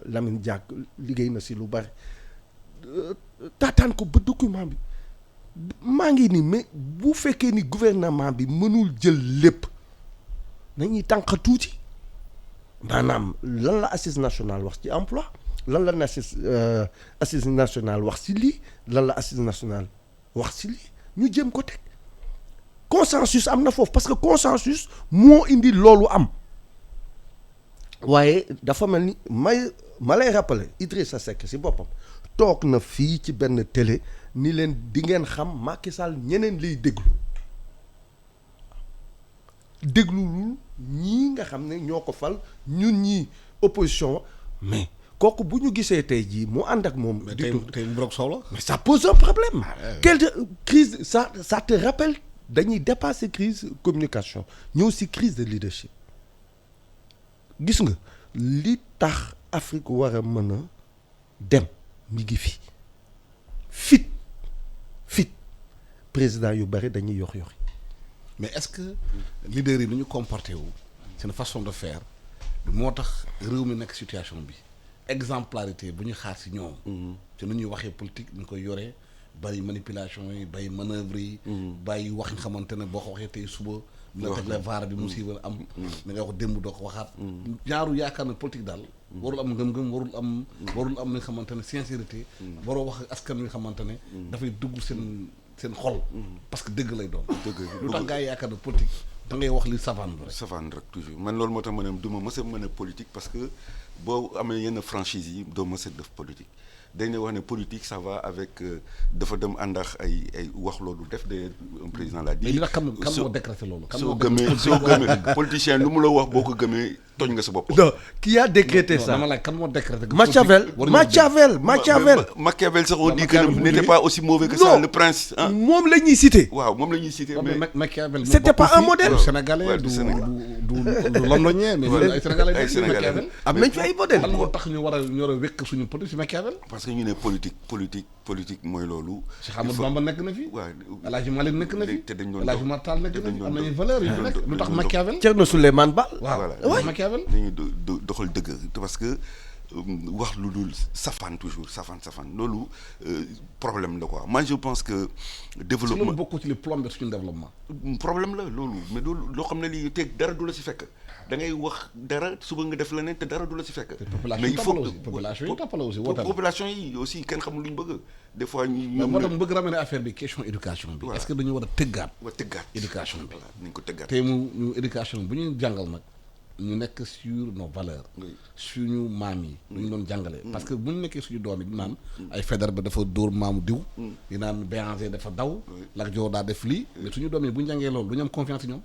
Lamine Diack liggéey na si lu bari taataan ko ba document bi maa ngi ni mais bu fekkee ni gouvernement bi mënul jël lépp nañuy tànq tuuti maanaam lan la assise nationale wax ci emploi lan la assise nationale wax ci lii lan la assise nationale wax ci lii ñu jëm ko teg consensus am na foofu parce que consensus moo indi loolu am waaye dafa mel ni ma lay rappeler Idrissa Seck si boppam toog na fii ci benn télé ni leen di ngeen xam Macky Sall ñeneen lay déglulul ñii nga xam ne ñoo ko fal ñun ñii opposition mais kooku bu ñu gisee tey jii mu ànd ak moom. mais tey mu brok solo. mais ça pose un problème. Quelle crise ça te rappelle dañuy dépasser crise communication ñëw si crise de leadership gis nga li tax Afrique war a mën a dem mi ngi fi fit président yu bari dañuy yox mais est-ce que leader yi nu ñu comporté wu seen façon de faire moo tax réew mi nekk situation bi exemplarité bu ñu xaar si ñoom. te nu ñuy waxee politique ñu koy yoree bàyyi manipulation yi bàyyi manœuvre yi. bàyyi wax nga xamante ne boo ko waxee tey suba. ñu la tegle vaar bi musiba am. da nga wax démb doo ko waxaat. ñaaru yaakaar na politique daal. warul am ngëm-ngëm warul am li nga xamante ne sincérité. waroo wax ak askan wi nga xamante ne. dafay dugg seen xol. parce que dëgg lay doon. lu tax gaa yi yaakaar na politique da ngay wax li savane rek. savane rek toujours man loolu moo tax ma ne du ma mës a mën a politique parce que boo amee yenn franchise yi doo mës a def politique. dañ ne wax ne politique ça va avec dafa dem ànd ak ay wax loolu def de un président l'a dit. mais li la kan moo décrété loolu. soo gëmee politicien lu mu la wax boo ko gëmee tooñ nga sa bopp. non qui a décrété ça dama laaj kan moo décrété. Machiavel sax on dit que n'était pas aussi mauvais que ça le prince. moom la ñuy cité. waaw moom la ñuy cité mais Machiavel c'était pas un modèle. sénégalais du londonien mais ay sénégalais am nañ fi ay modèle. lan moo tax ñu war a wékk suñu politique si Machiavel. parce que ñu ne politique mooy loolu. Cheikh Amadou Bamba nekk na fi. waaw El Hadj Malick nekk na fi. te dañ doon El Hadj Matal nekk na fi am nañu valeur yu fi nekk lu tax Machiavel. Thierno Souleymane Baal. waaw Machiavel. dañuy doxal dëgg parce que wax lu dul safaan toujours safaan loolu problème la quoi moi je pense que. développement si loolu bokkul ci li plombé suñu développement. problème la loolu mais loolu loo xam ne lii te dara du la si fekk da ngay wax dara suba nga def leneen te dara du la si fekk. mais il faut population yi aussi kenn xamul lu ñu bëgg des fois ñu. moo tax mu bëgg ramener affaire bi question éducation bi. est-ce que dañu war a tëggaat. éducation bi nañ ko tëggaat. te mu éducation bu ñuy jàngal nag. ñu nekk sur nos valeurs. suñu maam yi. lu ñu doon jàngale. parce que bu ñu nekkee suñu doom yi di naan. ay Faidherbe ba dafa dóor maamu diw. di naan Béranger dafa daw. Lat Joor daa def lii. mais suñu doom yi bu ñu jàngee loolu du ñu am confiance ñoom.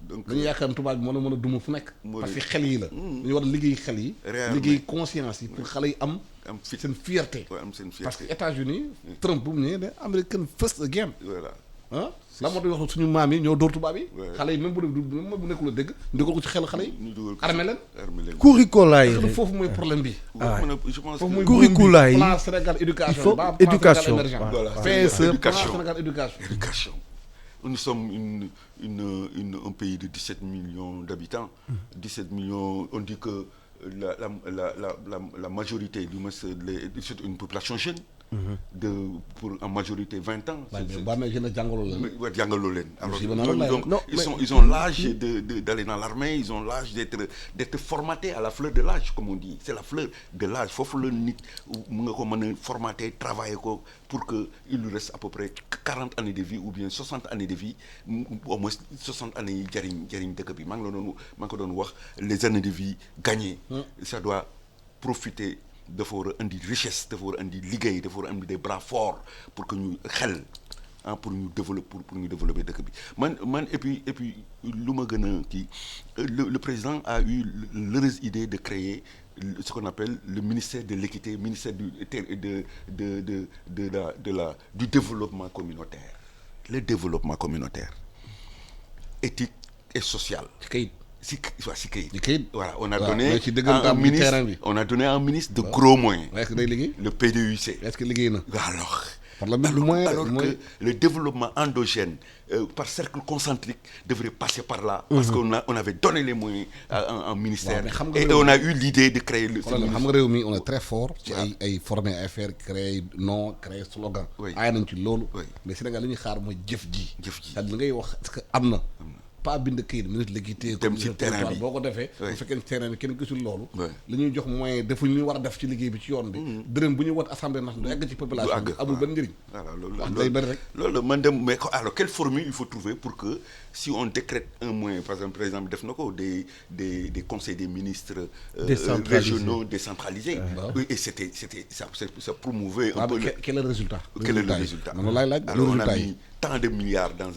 donc dañu yaakaar ne tubaab bi mën a duma fu nekk. parce que xel yi la. dañu war a liggéey xel yi. liggéey conscience yi pour xale yi am. seen fierté. parce que États-Unis Trump bu mu ñëwee ne American first again. ah la moo tax wax suñu maam yi ñoo dóor tubaab yi. xale yi même bu nekkul a dégg dugal ko ci xelu xale yi. armé leen. curricula yi foofu mooy problème bi. je pense que curricula yi plan Sénégal éducation. il faut éducation plan Sénégal éducation. Nous sommes un pays de 17 millions d'habitants. 17 millions, on dit que la majorité du moins c'est une population jeune. Pour en majorité 20 ans. Donc ils ont l'âge d'aller dans l'armée, ils ont l'âge d'être formatés à la fleur de l'âge, comme on dit. C'est la fleur de l'âge. Il faut que le nit formater, travailler pour qu'il lui reste à peu près 40 années de vie ou bien 60 années de vie, au moins 60 années les années de vie gagnées. Ça doit profiter. Dafa war a indi richesse dafa war a indi liggéey dafa war a indi des bras forts pour que ñu xel pour ñu développer dëkk bi man et puis lu ma gën a kii le président a eu l'heureuse idée de créer ce qu'on appelle le ministère de l'équité, ministère du développement communautaire. Le développement communautaire, éthique et social. Voilà, on a donné à un ministre de gros moyens. Le PDUC. Est-ce que alors que le développement endogène par cercle concentrique devrait passer par là parce qu'on avait donné les moyens à un ministère et on a eu l'idée de créer le on est très fort ci ay former à faire créer nom créer slogan ay nañ ci loolu mais Sénégal li ñuy xaar mooy jëf ji li ngay wax est-ce que am na pas bind këyit ministre de l'équité Dem ci terrain bi. boo ko defee Oui. bu fekkee terrain bi kenn gisul loolu Oui. li ñuy jox moyen defuñ li ñu war a def ci liggéey bi ci yoon bi dërëm bu ñuy wot assemblée nationale du egg ci population bi àgg, amul benn njëriñ voilà loolu wax day bëri rek loolu man dem mais alors quelle formule il faut trouver pour que si on décrète un moyen par exemple def na ko des conseils des ministres Décentralisés. régionaux décentralisés oui, et c'était ça promouvait un waaw peu mais quel est le résultat quel est le résultat man loolu laay laaj alors on résultat a yi mis tant de milliards dans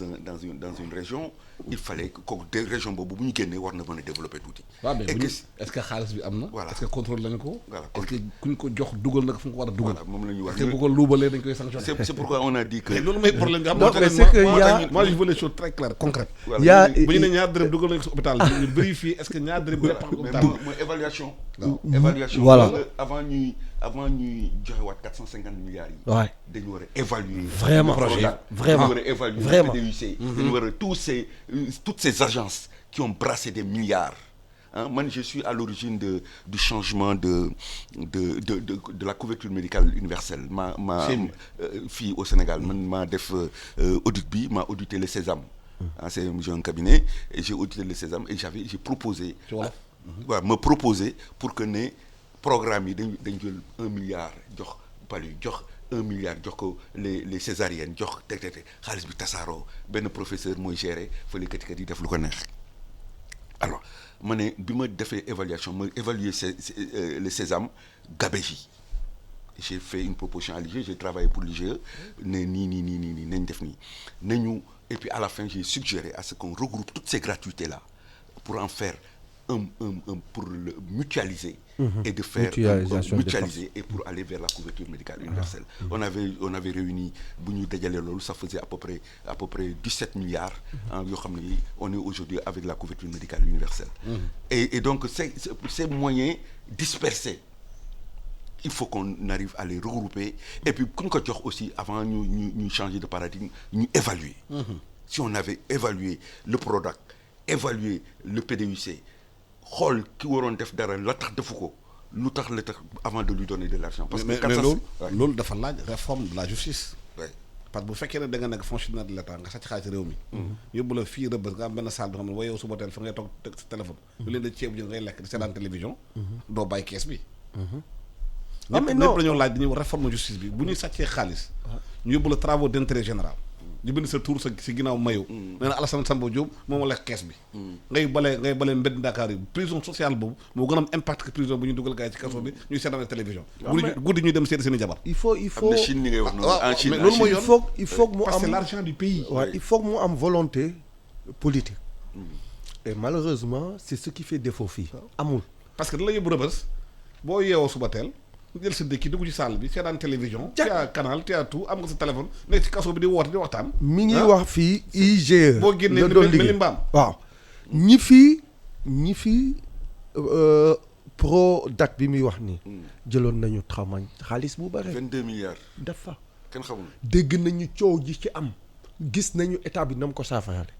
une région il fallait que kooku des régions boobu bu ñu génnee war na mën a développer tuuti waaw mais et bu que ñu est-ce que xaalis bi am na Voilà. est-ce que contrôle lañu ko Voilà. est-ce que kuñ ko jox dugal na ko fu mu ko war a dugal voilà moom la ñu wax est-ce que bu ko luubalee dañ koy sanctionner c'est pourquoi on a dit que mais loolu mooy problème bi xam Non, nga mais c'est que y a- moi je veux les choses très claires concrètes voilà, y a- bu ñu ne ñaar dërëm dugal nañ ko si hôpital bi ñu vérifier est-ce que ñaar dërëm dépense mais hôpital mooy évaluation évaluation Voilà. avant ñuy joxe waat 450 milliards yi Ouais. dañu war a évaluer Vraiment. le projet. Vraiment. dañu war a évaluer Vraiment. le PDUC dañu war a toutes ces agences qui ont brassé des milliards hein, man je suis à l'origine du changement de la couverture médicale universelle ma Chez fii au Sénégal man maa def audit bi maa audité le Sésame j'ai un cabinet et j'ai audité le Sésame et j'ai proposé ci wolof waaw ma proposé pour que ne programme yi dañ jël 1 milliard jox palu jox 1 milliard jox ko les césariennes jox teg xaalis bi tasaaroo benn professeur mooy gérer fële kat yi def lu ko neex alors ma ne bi ma defee évaluation ma évaluer le Sésame gabegie j'ai fait une proposition à l'IGE j'ai travaillé pour l'IGE ne nii nañ def nii nañu et puis à la fin j'ai suggéré à ce qu'on regroupe toutes ces gratuités là pour en faire un pour le mutualiser et de faire mutualiser et pour aller vers la couverture médicale universelle on avait réuni bu ñu dajalee loolu ça faisait à peu près 17 milliards yoo xam ne on est aujourd'hui avec la couverture médicale universelle et donc ces moyens dispersés il faut qu'on arrive à les regrouper et puis ku ñu ko jox aussi avant ñu changer de paradigme ñu évaluer si on avait évalué le PRODAC évaluer le PDUC xool ki waroon def dara la tax defu ko lu tax la tax avant de lui donner de l'argent parce que mais loolu dafa laaj réforme de la justice parce que bu fekkee ne da nga nekk fonctionnaire de l'État nga sàcc xaalis réew mi yóbbu la fii Rebeuss nga am benn salle boo xam ne waaye yow suba teel fa ngay toog teg sa téléphone lu leen da ceebu jën ngay lekk di seetaan télévision doo bàyyi kees bi ñëpp dañoo laaj dañuy réforme justice bi bu ñuy sàccee xaalis ñu yóbbu la travaux d'intérêt général ñu bind sa tour si ginnaaw mayo nee na Alassane Samba Diop moo ma lekk kees bi ngay balee mbedd Dakar yi prison sociale boobu moo gën a am impact que prison bu ñuy dugal gars yi ci kaso bi ñuy seetaan télévision guddi ñuy dem seeti seen i jabar il faut Chine ni ngay wax noonu en Chine loolu mooy yoon il faut mu am parce que c'est l'argent du pays il faut mu am volonté politique et malheureusement c'est ce qui fait défaut fii amul parce que da la yóbbu Rebeuss boo yeewoo suba teel jël sa dëkk dugg ci salle bi seetaan télévision tu as canal tu as tout am nga sa téléphone nekk ci kaso bi di woote di waxtaan mi ngi wax fii IGE boo génnee mel ni mbaam waaw ñi fii PRODAC bi muy wax nii jëloon nañu xamañ xaalis bu bare 22 milliards dafa kenn xamul dégg nañu coow ji ci am gis nañu état bi nam ko saafaraale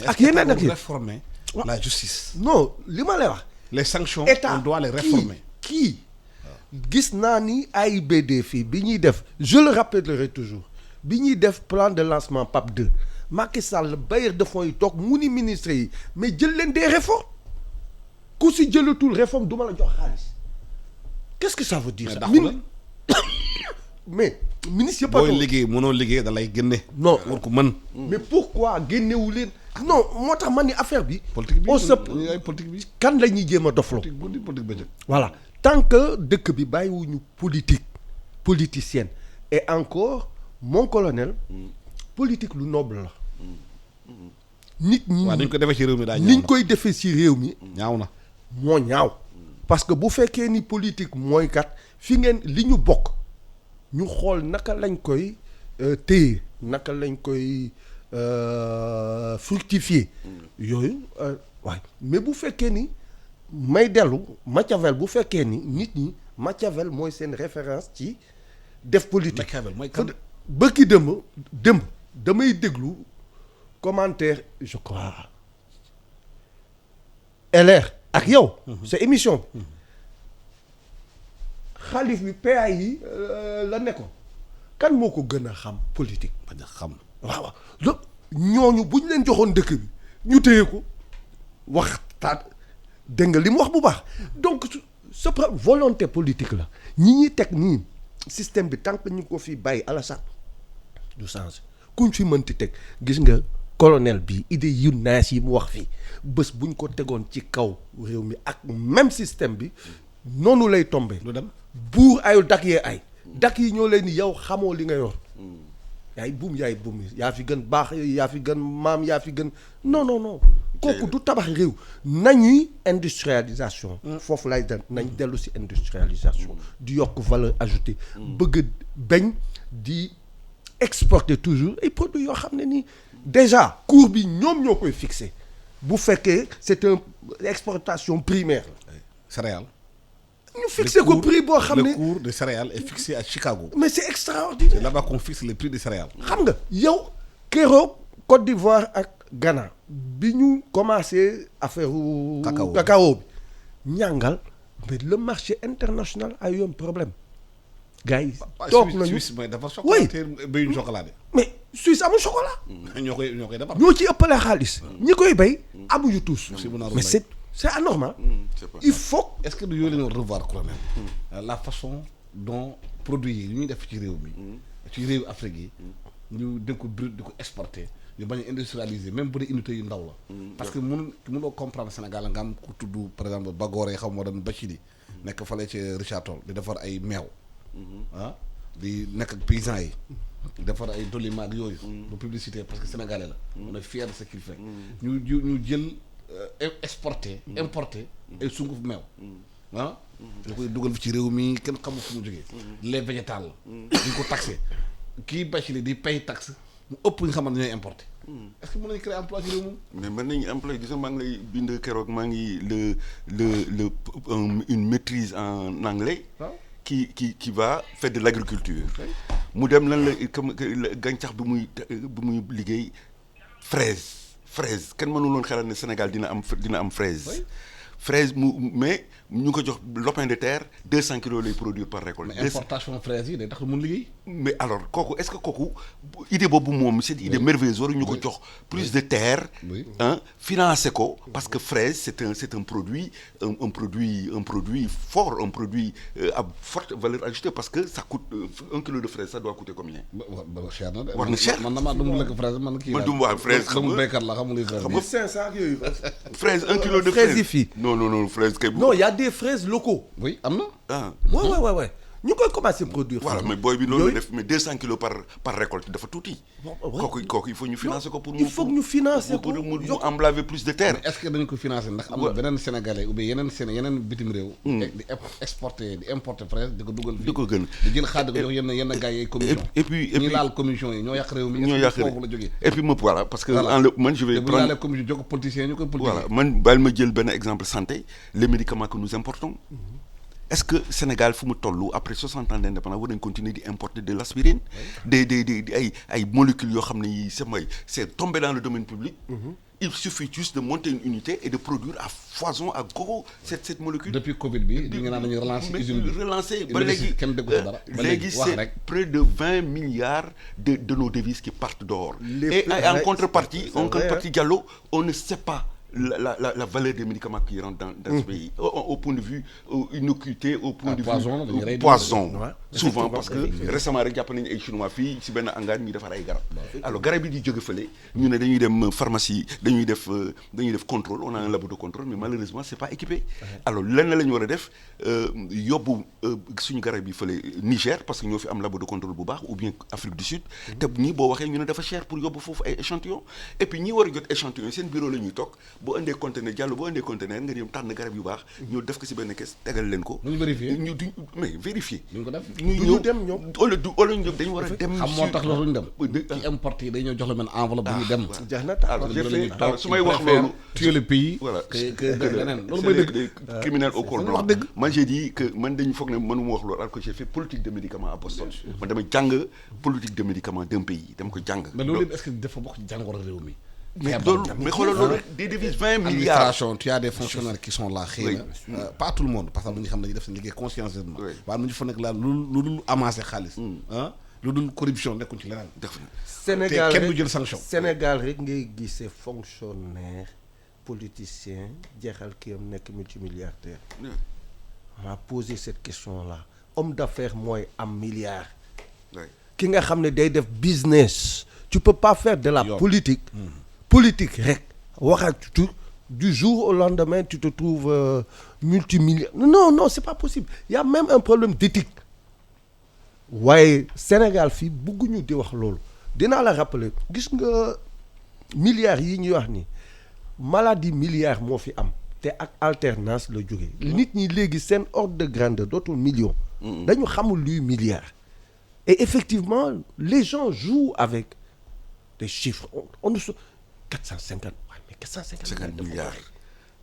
ak yeneen ak réformer la justice non li ma lay wax les sanctions état on doit les réformer kii gis naa ni AIBD fii bi ñuy def je le rappellerai toujours bi ñuy def plan de lancement PAP 2 Macky Sall bailleur de fonds yi toog mu ni ministre yi mais jël leen des réformes ku si jëlatul réforme du ma la jox xaalis qu'est-ce que ça veut dire ça mais ministre yëpp booy liggéey mënoo liggéey da lay génne non war ko mën mais pourquoi génnewu leen non moo tax man ni affaire bi politique bi on se politique bi kan la ñuy jéem a dofloo politique bëccëg voilà tant que dëkk bi bàyyiwuñu politicienne et encore mon colonel politique lu noble la nit ñi waaw dañ ko defee ci réew mi daa ñaaw niñ koy defee ci réew mi ñaaw na moo ñaaw parce que bu fekkee ni politique mooy kat fi ngeen li ñu bokk ñu xool naka lañ koy téye naka lañ koy fructifier yooyu waaye mais bu fekkee ni may dellu Machiavel bu fekkee ni nit ñi Machiavel mooy seen référence ci def politique Machiavel mooy kan bëkki démb damay déglu commentaire je crois LR ak yow sa émission bi xalif bi PA yi la nekkoon kan moo ko gën a xam politique bañ a xam waaw ñooñu bu ñu leen joxoon dëkk bi ñu téye ko waxtaan dégg nga li mu wax bu baax donc sa volonté politique la ñi teg nii système bi tant que ñu ko fi bàyyi Alassane du changer kuñ fi mënti teg gis nga colonel bi idée yu naas yi mu wax fii bés buñ ko tegoon ci kaw réew mi ak même système bi noonu lay tombé lu dem buur ayul dak yee ay dak yi ñoo leen ni yow xamoo li nga yor yaay buum yaa fi gën baax yaa fi gën maam yaa fi gën non kooku du tabax réew nañuy industrialisation foofu lay dem nañ dellu si industrialisation di yokk valeur ajoutée bëgg bañ di exporter toujours ay produits yoo xam ne nii déjà cours bi ñoom ñoo koy fixé bu fekkee c'est une exportation primaire céréales ñu fixé ko prix boo xam ne le cours des céréales est fixé à Chicago. mais c'est extraordinaire. C'est là-bas qu'on fixe les prix des céréales. xam nga yow keroog Côte d'Ivoire ak Ghana bi ñu commencé affaire cacao bi ñàngal mais le marché international a eu un problème gars yi toog nañu Suisse mooy dafa chocolat te béyuñu chocolat de. mais Suisse amul chocolat ñoo koy defar. ñoo ci ëppale xaalis ñi koy béy amuñu tous mais c'est anormal il faut est-ce que du yooyu la ñu revoir colonel la façon dont produits yi ñuy def ci réew mi ci réew Afrique yi ñu dégg ko brut di ko exporter ñu bañ a industrialiser même bu dee unité yu ndaw la parce que mënoo comprendre Sénégal nga am ku tudd par exemple Bagoré xam moo doon Bachili nekk fale ci Richard Toll di defar ay meew di nekk ak paysans yi defar ay dolima ak yooyu bu publicité parce que sénégalais la on est fier de ce qu'il fait ñu jël exporté importé ay sunguf meew ñu koy dugal fi ci réew mi kenn xamul fu mu jógee lait végétal la ñu ko taxé kii Bachili di pay taxe mu ëpp nga xamante ñooy importé est-ce que mën nañu créer emploi ci réew moom mais mën nañu emploi gis nga maa ngi lay bind keroog maa ngi une maîtrise en anglais qui va faire de l'agriculture mu dem lan la comme gàncax bi muy liggéey fraise kenn mënuloon xelal ne Sénégal dina am fraise mais ñu ko jox lopin de terre 200 kilos lay produire par récolte. mais importation fraise yi day tax mun liggéey. mais alors kooku est-ce que kooku idée boobu moom c'est une idée merveilleuse war ñu ko jox plus de terre. financer ko parce que fraise c'est un produit fort un produit à forte valeur ajoutée parce que ça coûte 1 kilo de fraise ça doit coûter combien. cher na de. war na cher man damaa dum lekk fraise man kii. man dum waa fraise xam nga béykat la xamul xam nga 500 yooyu. fraise 1 kilo de fraise yi fii. non fraise kay. non y a des fraises locaux. oui am na. ouais ñu koy commencer produire. voilà mais booy bi loolu def mais 200 kilos par récolte dafa tuuti. kooku il faut ñu financer ko pour mu. il faut que ñu financer ko mu emblaver plus de terre. mais est-ce que dañu ko financer ndax am na beneen sénégalais ou bien yeneen bitim réew. di exporter di importer fraise di ko dugal. di ko gën di jël xaalis di ko jox yenn gars yi commission. et puis ñi laal commission yi ñoo yàq réew mi. ñoo yàq foofu la jógee. et puis voilà parce que man je vais prendre. bu ñu laalee commission jox ko politiciens ñu koy politiquer. voilà man bàyyi ma jël benn exemple santé les médicaments que nous importons. Est-ce que Sénégal fu mu toll après 60 ans d'indépendance war nañ continuer di importer de l'aspirine ay molécules yoo xam ne yi c'est tombé dans le domaine public. Il suffit juste de monter une unité et de produire à foison à gogo cette molécule. Depuis Covid bi di nga naan dañuy relancer usine bi relancer ba léegi kenn déggu dara léegi c'est près de 20 milliards de nos devises qui partent dehors. Et en contrepartie Diallo on ne sait pas la valeur des médicaments qui rentrent dans ce pays au point de vue innocuité au point de vue poison souvent parce que récemment rek jàpp nañu ay chinois fii ci benn hangar ñuy defar ay garab alors garab yi di jóge fële ñu ne dañuy dem pharmacie dañuy def contrôle on a un labo de contrôle mais malheureusement c'est pas équipé alors lenn la ñu war a def yóbbu suñu garab yi fële Niger parce que ñoo fi am labo de contrôle bu baax ou bien Afrique du Sud te ñii boo waxee ñu ne dafa cher pour yóbbu foofu ay échantillons et puis ñi war a jot échantillons seen bureau la ñuy toog boo indee conteneur Diallo boo indee conteneur nga dem tànn garab yu baax ñëw def ko ci benn kees tegal leen ko. ñu vérifier ñu du mais vérifier. ñu ko def ñu dem ñoom. wala ñu dañu war a dem. xam moo tax loolu ñu dem. ci importé dañoo jox la benn enveloppe bu ñu dem. jeex na alors su may wax loolu. tuer le pays. voilà que leneen loolu mooy dëgg. criminel au col blanc. man j'ai dit que man dañu foog ne mënuma wax loolu alors que j'ai fait politique de médicament à Boston. man dama jàng politique de médicament d'un pays dama ko jàng. mais loolu est-ce que dafa bokk ci jàngoro réew mi. mais xoolal loolu des devises 20 milliards. Administration, tu as des fonctionnaires qui sont là xëy na pas tout le monde parce que am na ñu xam ne dañuy def seen liggéey consciencieusement waaye am na ñu fa nekk laa lu amassé xaalis lu dul corruption nekkuñ ci leneen. def na Sénégal kenn rek du jël sanction. Sénégal rek ngay gisee fonctionnaire politicien jeexal kii am nekk multimilliardaire. On m'a posé cette question-là. Homme d'affaires mooy am milliard. ki nga xam ne day def business. Tu peux pas faire de la politique. Politique rek waxatu du jour au lendemain tu te trouves multimilliardaire. Non c'est pas possible. Il y a même un problème d'éthique. waaye Sénégal fii bëgguñu di wax loolu dinaa la rappeler gis nga milliards yi ñuy wax ni maladie milliard moo fi am te ak alternance la jógee nit ñi léegi seen ordre de grandeur dootul million dañu xamul luy milliard et effectivement les gens jouent avec des chiffres on ne 450 waaye mais 450 milliards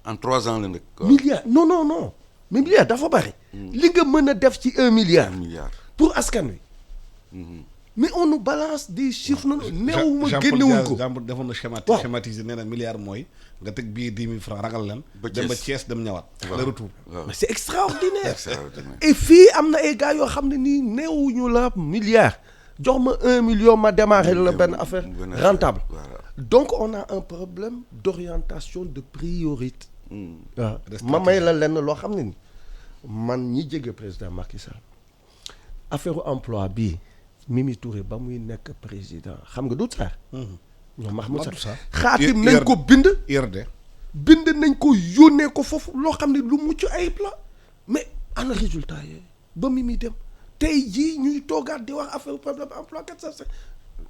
en 3 ans la nag milliard non mais milliard dafa bari li nga mën a def ci 1 milliard pour askan wi mais on nous balance des chiffres noonu neewuma génnewuñ ko Jean-Paul defoon na schématiser nee na milliard mooy nga teg bii 10 000 francs ragal leen dem ba Thiès dem ñëwaat le retour mais c'est extraordinaire et fii am na ay gars yoo xam ne nii neewuñu la milliard jox ma 1 million ma démarrer la benn affaire rentable donc on a un problème d'orientation de priorité waaw ma may la lenn loo xam ne ni man ñi jege président Macky Sall affaire emploi bii Mimi Touré ba muy nekk président xam nga Doudou Sarr ñoom Mahmoud Sarr xaatim nañ ko bind nañ ko yónnee ko foofu loo xam ne lu mucc ayib la mais ana résultat yooyu ba Mimi dem tey jii ñuy toogaat di wax affaire problème emploi 405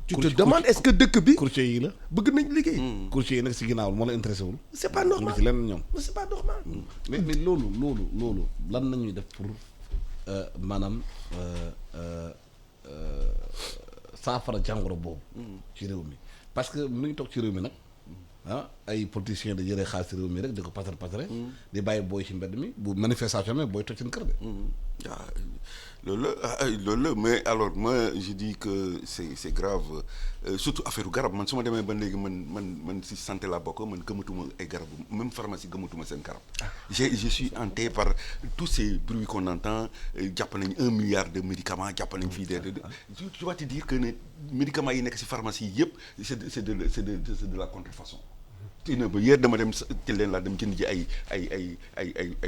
tu te demandes est-ce que dëkk bi courtier yi la bëgg nañ liggéey courtier yi nag si ginnaaw moo la intéressé wul c'est pas normal ci lenn ñoom c'est pas normal mais loolu lan nañuy def pour maanaam saafara jàngoro boobu ci réew mi parce que mu ngi toog ci réew mi nag ay politiciens da jëlee xaalis ci réew mi rek di ko pasare di bàyyi booy ci mbedd mi bu manifestation mais booy toj seen kër de loolu la mais alors moi je dis que c'est grave surtout affaire garab man su ma demee ba léegi man si santé laa bokk man gëmatuma ay garab même pharmacie gëmatuma seen garab je suis hanté par tous ces bruits qu'on entend jàpp nañ 1 milliard de médicaments jàpp nañ fii tu vas te dire que ne médicaments yi nekk si pharmacie yi yëpp c'est de la contrefaçon ina ba yéer dama dem ci leen laa dem jënd ji ay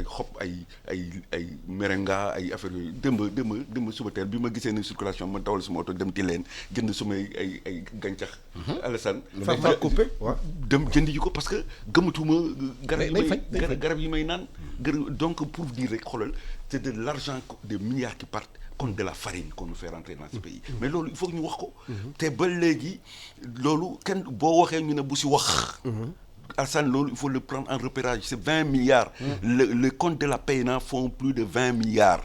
xob ay merenga ay affaire yooyu démb suba teel bi ma gisee ne circulation ma dawal suma oto dem ci leen jënd sumay ay gàncax Alassane fa coupé waaw dem jënd ji ko parce que gëmatuma garab yi may naan donc pour dire rek xoolal c'est de l'argent des milliards qui partent comme de la farine qu'on nous fait rentrer dans ce pays mais loolu il faut que ñu wax ko te ba léegi loolu kenn boo waxee ñu ne bu si wax Alassane loolu il faut le prendre en repérage c'est 20 milliards le compte de la PNA font plus de 20 milliards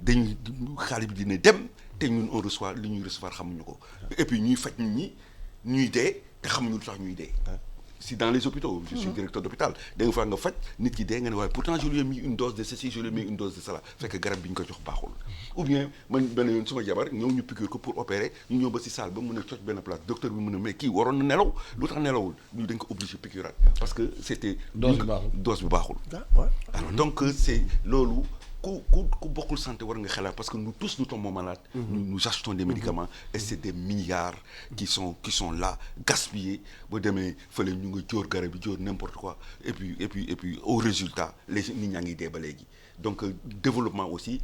dañuy xaalis bi dina dem te ñun on reçoit li ñuy recevoir xamuñu ko et puis ñuy faj nit ñi ñuy dee te xamuñu lu tax ñuy dee si dans les hôpitaux je suis directeur d'hôpital da nga fa nga faj nit ki dee nga ne waaye pourtant je lui ai mis une dose de ceci je lui ai mis une dose de cela fekk garab bi ñu ko jox baaxul ou bien man benn yoon suma jabar ñëw ñu piqûre ko pour opérer ñu ñëw ba si salle ba mun a cooc benn place docteur bi mun a mais kii waroon na nelaw lu tax nelawul ñu dañ ko obligé piqûraat parce que c'était dose bi baaxul alors donc c'est loolu ku bokkul santé war nga xalaat parce que nous tous nous tombons malades nous achetons des médicaments et c'est des milliards qui sont là gaspillés ba demee fële ñu nga jóor garab bi jóor n'importe quoi et puis au résultat les nit ñaa ngi dee ba léegi donc développement aussi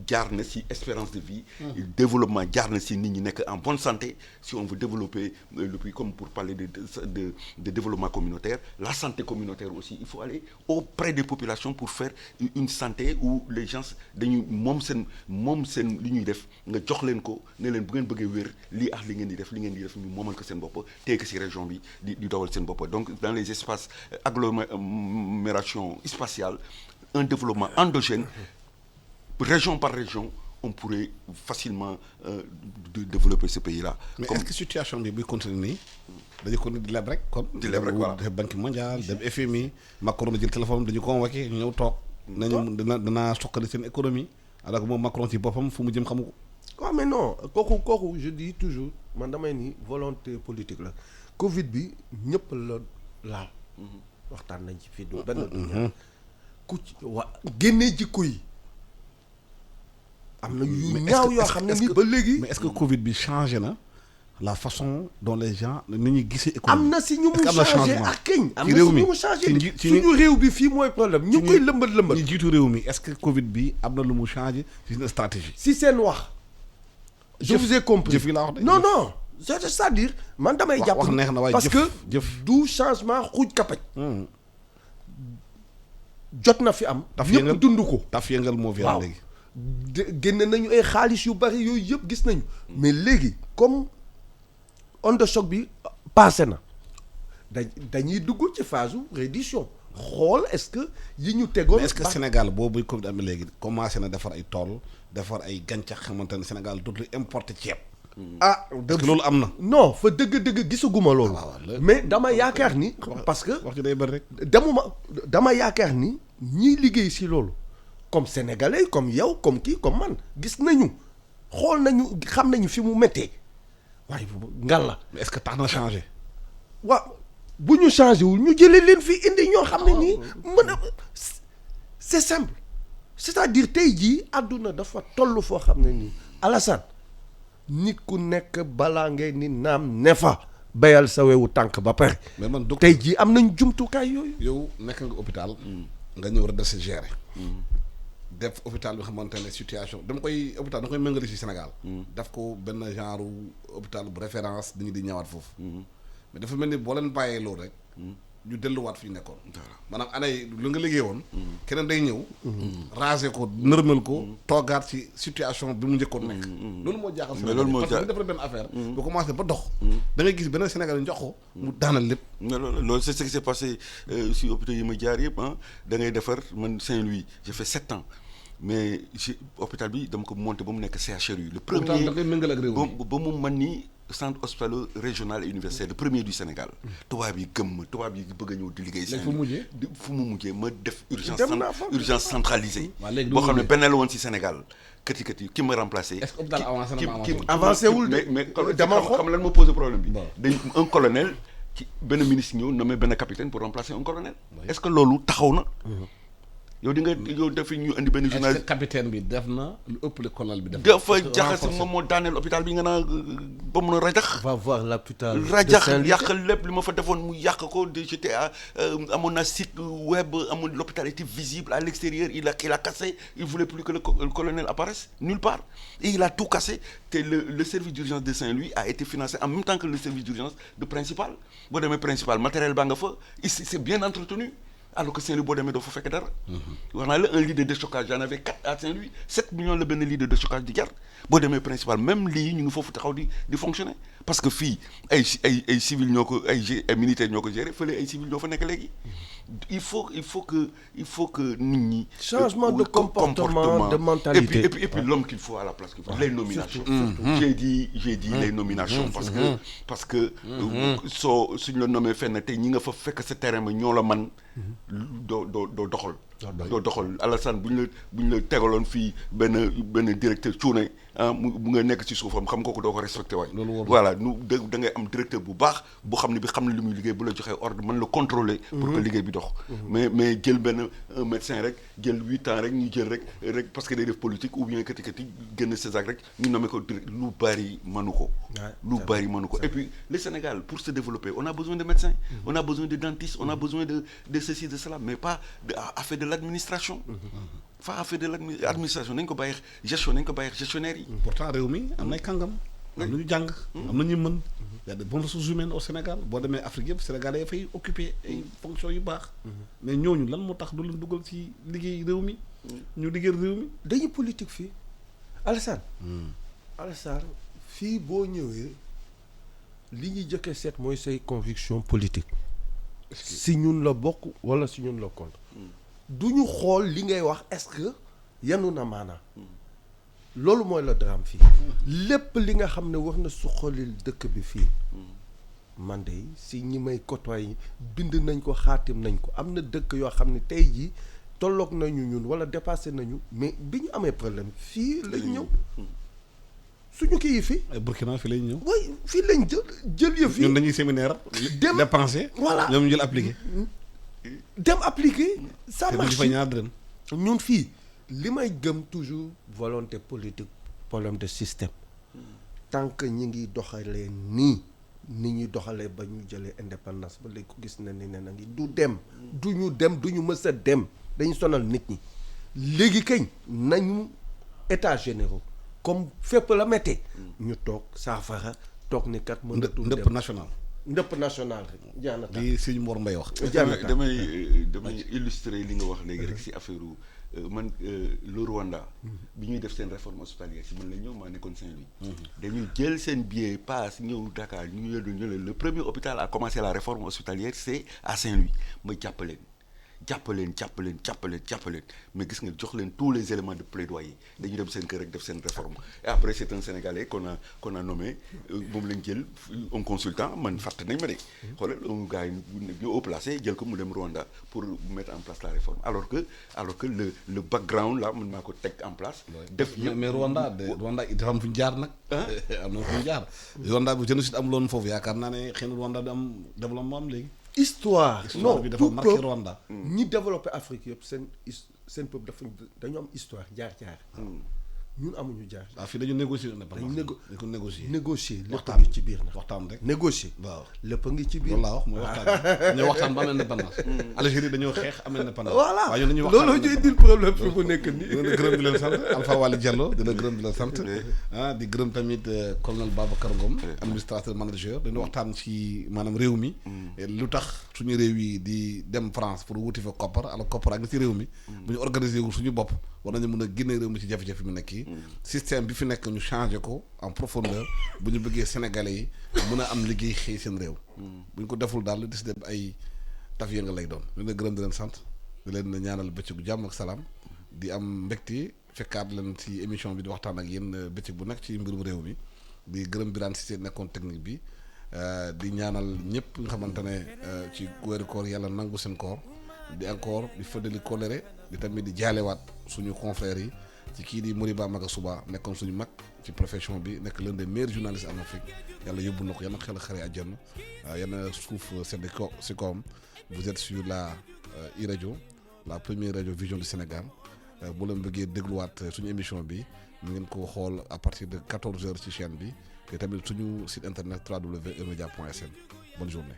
jaar na si espérance de vie développement jaar na si nit ñi nekk en bonne santé si on veut développer le pays comme pour parler de développement communautaire la santé communautaire aussi il faut aller auprès des populations pour faire une santé où les gens dañuy moom seen li ñuy def nga jox leen ko ne leen bu ngeen bëggee wér lii ak li ngeen di def ñu moomal ko seen bopp tey que si région bi di dawal seen bopp donc dans les espaces agglomération spatiale un développement endogène région par région on pourrait facilement développer ce pays-là. Mais est-ce que situation bi buy continuer nii dañu ko di leb rek comme di leb rek voilà Banque mondiale dem FMI Macron jël téléphone dañu convoqué ñu ñëw toog nañu danaa soqali seen économie alors que moom Macron ci boppam fu mu jëm xamu ko waaw mais non kooku je dis toujours man damay ni volonté politique la Covid bi ñëpp la laal waxtaan nañ ci fii du benn ku ci génnee jikko yi am na yu Mais ñaaw est-ce yoo que- xam ne est-ce ni que- ba léegi mais est-ce que Covid bi changé na la façon dont les gens ni ñuy gisee économie. am na si ñu mu Est-ce que am na changé changement ak keñ am ci na réew si mi ñu mu changé ci nji- ci suñu réew bi fii mooy problème ñu ci koy ñi- lëmbat ñi jiitu réew mi est-ce que Covid bi am na lu mu changé ci une stratégie. si seen wax je Jëf- vous ai compris jëf yi laa wax de, non jëf. non c'est-à-dire man damay Wax- jàpp wax neex na waaye parce jëf- que jëf. du changement xuuj kapaj jot na fi am Taf ñëpp yëngal. dund ko taf yëngal moo fi am waaw léegi. génne nañu ay xaalis yu bari yooyu yëpp gis nañu mais léegi comme onde de choc bi passé na dañuy dugg ci phase reddition xool est-ce que yi ñu tegoon mais est-ce que Sénégal boobu Covid amee léegi commencé na defar ay tool defar ay gàncax xamante ne Sénégal dootul importer ceeb. ah parce que loolu am na. non fa dëgg-dëgg gisaguma loolu waaw, waaw, mais dama yaakaar ni parce que wax ci day bëri rek. dama yaakaar ni ñiy liggéey si loolu comme sénégalais comme yow comme kii comme man gis nañu xool nañu xam nañu fi mu méttee waaye ngal la mais est-ce que tax na changé. waaw bu ñu changé wul ñu jëlee leen fii indi ñoo xam ne nii mën a c'est simple c'est-à-dire tey jii àdduna dafa toll foo xam ne nii Alassane nit ku nekk balaa ngay ni naam ne fa bayal sa wewu tànk ba pare mais man docteur tey jii am nañ jumtukaay yooyu yow nekk nga hôpital. nga ñëw rek de se gérer. def hôpital bi xamante ne situation dama koy hôpital dama koy méngale ci Sénégal. daf ko benn genre hôpital bu référence nit ñi di ñëwaat foofu. mais dafa mel ni boo leen bàyyee loolu rek. ñu delluwaat fi ñu nekkoon. maanaam année lu nga liggéey woon. keneen day ñëw. raser ko nërmal ko. toogaat ci situation bi mu njëkkoon nekk. loolu moo jaaxal Sénégal loolu moo parce que bu ñu defee benn affaire. bu commencé ba dox. da ngay gis beneen Sénégal yi jox ko. mu daanal lépp. mais loolu c'est ce qui s'est passé si hôpitaux yi ma jaar yëpp ah da ngay defar man Saint-Louis j'ai fait 7 ans mais hôpital bi dama ko monté ba mu nekk CHRU le premier hôpital da ngay méngale ak réew mi. ba mu man ni centre hospitalo régional et universitaire le premier du Sénégal tubaab yi gëm ma tubaab yi bëgg a ñëw di liggéey léegi fu mujjee. fu mu mujjee ma def Dem naa fa. urgence centralisée waaw léegi boo xam ne mujjee. benn la woon si Sénégal kati ki ma remplacé est-ce que hôpital avancé na ma avancé wul de. mais dama xam lan ma posé problème bi Bon. dañ un colonel ci benn ministre ñëw nommé benn capitaine pour remplacer un colonel est-ce que loolu taxaw na yow di nga yow dafa ñu indi benn est-ce que journaliste capitaine bi def na lu ëpp le colonel bi def. dafa jaxase moom moo daaneel hôpital bi nga naa ba mun a rajax va voir l'hôpital de rajax Saint-Louis. yàq lépp li ma fa defoon mu yàq ko j'étais à amoon na site web amoon l'hôpital était visible à l'extérieur il a cassé il voulait plus que le colonel apparaisse nulle part et il a tout cassé te le service d'urgence de Saint-Louis a été financé en même temps que le service d'urgence de principal boo demee principal matériel baa nga fa ici c'est bien entretenu alors que Saint-Louis boo demee doo fa fekk dara wax naa la un lit de déstockage j'en avais 4 à Saint-Louis 7 millions la benn lit de déstockage di jar boo demee principal même lii ñu ngi foofu taxaw di fonctionner parce que fii ay civil ñoo ko ay militaires ñoo ko gérer fële ay civil ñoo fa nekk léegi il faut que nit ñi Changement de comportement, de mentalité. et puis l'homme qu'il faut à la place qu'il faut les nominations j'ai dit les nominations parce que soo suñ la nommé fenn tey ñi nga fa fekk sa terrain ba ñoo la man doo doxal doo doxal Alassane bu ñu la tegaloon fii benn directeur cuune bu nga nekk ci suufam xam nga ko doo ko respecté waay voilà da ngay am directeur bu baax bu xam ne bi xam ne li muy liggéey bu la joxee ordre mën la contrôler pour que liggéey bi dox mais jël benn un médecin rek jël 8 ans rek ñu jël rek parce que day def politique ou bien kati génn César rek ñu nommé ko lu bari mënu ko et puis le Sénégal pour se développer on a besoin de médecins on a besoin de dentistes on a besoin de ceci de cela mais pas affaire de l'administration fa affaire de l'administration nañ ko bàyyi gestion nañ ko bàyyi gestionnaire yi pourtant réew mi am nay kàngam. am na ñu jàng. am na ñu mën. y a de bonnes ressources humaines au Sénégal boo demee Afrique yëpp Sénégal yi fay occuper ay fonctions yu baax. mais ñooñu lan moo tax du leen dugal ci liggéey réew mi. ñu liggéey réew mi. dañuy politique fii Alassane fii boo ñëwee li ñuy jëkkee seet mooy say conviction politique si ñun la bokk wala si ñun la contre du ñu xool li ngay wax est-ce que yanu na maanaa loolu mooy la drame fii lépp li nga xam ne war na suqalil dëkk bi fii man de si ñi may côtoyer bind nañ ko xaatim nañ ko am na dëkk yoo xam ne tey jii tolloog nañu ñun wala dépassé nañu mais bi ñu amee problème fii lañ ñëw suñu kii yi fii ay Burkina fi lañ ñëw. way fii lañ jël yëf yi ñun dañuy séminaire. dem dépensé. voilà ñoom ñu jël appliqué. dem appliquer ça te duñu marche fa ñaar dërëm. ñun fii li may gëm toujours volonté politique problème de système tant que ñi ngi doxalee nii ni ñuy doxalee ba ñu jëlee indépendance ba léegi ko gis na ni ne na ngi du ñu mës a dem dañu sonal nit ñi léegi kañ nañu état généraux comme fépp la méttee ñu toog saafara toog ni kat mënatul dem ndëpp national ndëpp national rek jaanata li Sëñ Mor Mbaye wax damay illustrer li nga wax léegi rek si affaire man le Rwanda bi ñuy def seen réforme hospitalière si man la ñëw maa nekkoon Saint-Louis dañuy jël seen billet paas ñëw Dakar ñu le premier hôpital à commencer la réforme hospitalière c'est à Saint-Louis ma jàppaleen mais gis nga jox leen tous les éléments de plaidoyer dañu dem seen kër rek def seen réforme et après c'est un Sénégalais qu'on a nommé moom lañ jël un consultant man fàtte nañ ma de xoolal un gars yi ñu haut placé jël ko mu dem Rwanda pour mettre en place la réforme alors que le background là man maa ko teg en place def mais Rwanda dafa am fu ñu jaar nag am na fu ñu jaar Rwanda bu génocide am loon foofu yaakaar naa ne xëy na Rwanda du am développement am léegi histoire non bi dafa tout marqué peuple Rwanda ñi développé Afrique yëpp seen peuple dañu am histoire jaar ñun amuñu jaar waaw fii dañu négocier dañu dañ ko négocier lépp a ngi ci biir nag waxtaan rek négocier waaw lépp a ngi ci biir loolu laa wax mooy waxtaan ñoo waxtaan ba am indépendance Algérie dañoo xeex am indépendance voilà waaye ñun dañuy waxtaan looloo ñu indil problème fi mu nekk nii dina gërëm di leen sant Alpha Wali Diallo dina gërëm di leen sant di gërëm tamit colonel Babacar Ngom administrateur manager dañu waxtaan ci maanaam réew mi lu tax suñu réew yi di dem France pour wuti fa koppar alors koppar ak nga ci réew mi bu ñu organiser wu suñu bopp war nañu mën a génne réew mi ci jafe-jafe mu nekk yi système bi fi nekk ñu changé ko en profondeur bu ñu bëggee sénégalais yi mën a am liggéey xëy seen réew bu ñu ko deful daal di si dem ay taf yënga lay doon ñu leen gërëm di leen sant di leen ñaanal bëccëgu jàmm ak salaam di am mbégte fekkaat leen ci émission bi di waxtaan ak yéen bëccëg bu nekk ci mbirum réew mi di gërëm Birane Cissé nekkoon technique bi di ñaanal ñëpp nga xamante ne ci weeru koor yàlla nangu seen koor di encore di fëddali colère di tamit di jaalewaat suñu confrères yi ci kii di Moriba Maga Suba nekkoon suñu mag ci profession bi nekk l'un des meilleurs journalistes en Afrique yàlla yóbbu na ko yal na xel xare àjjana yal na suuf sedd ko si kawam vous êtes sur la iRadio la première radio vision du Sénégal bu leen bëggee dégluwaat suñu émission bi mu ngeen ko xool à partir de 14h ci chaîne bi te tamit suñu site internet www.emedia.sn bonne journée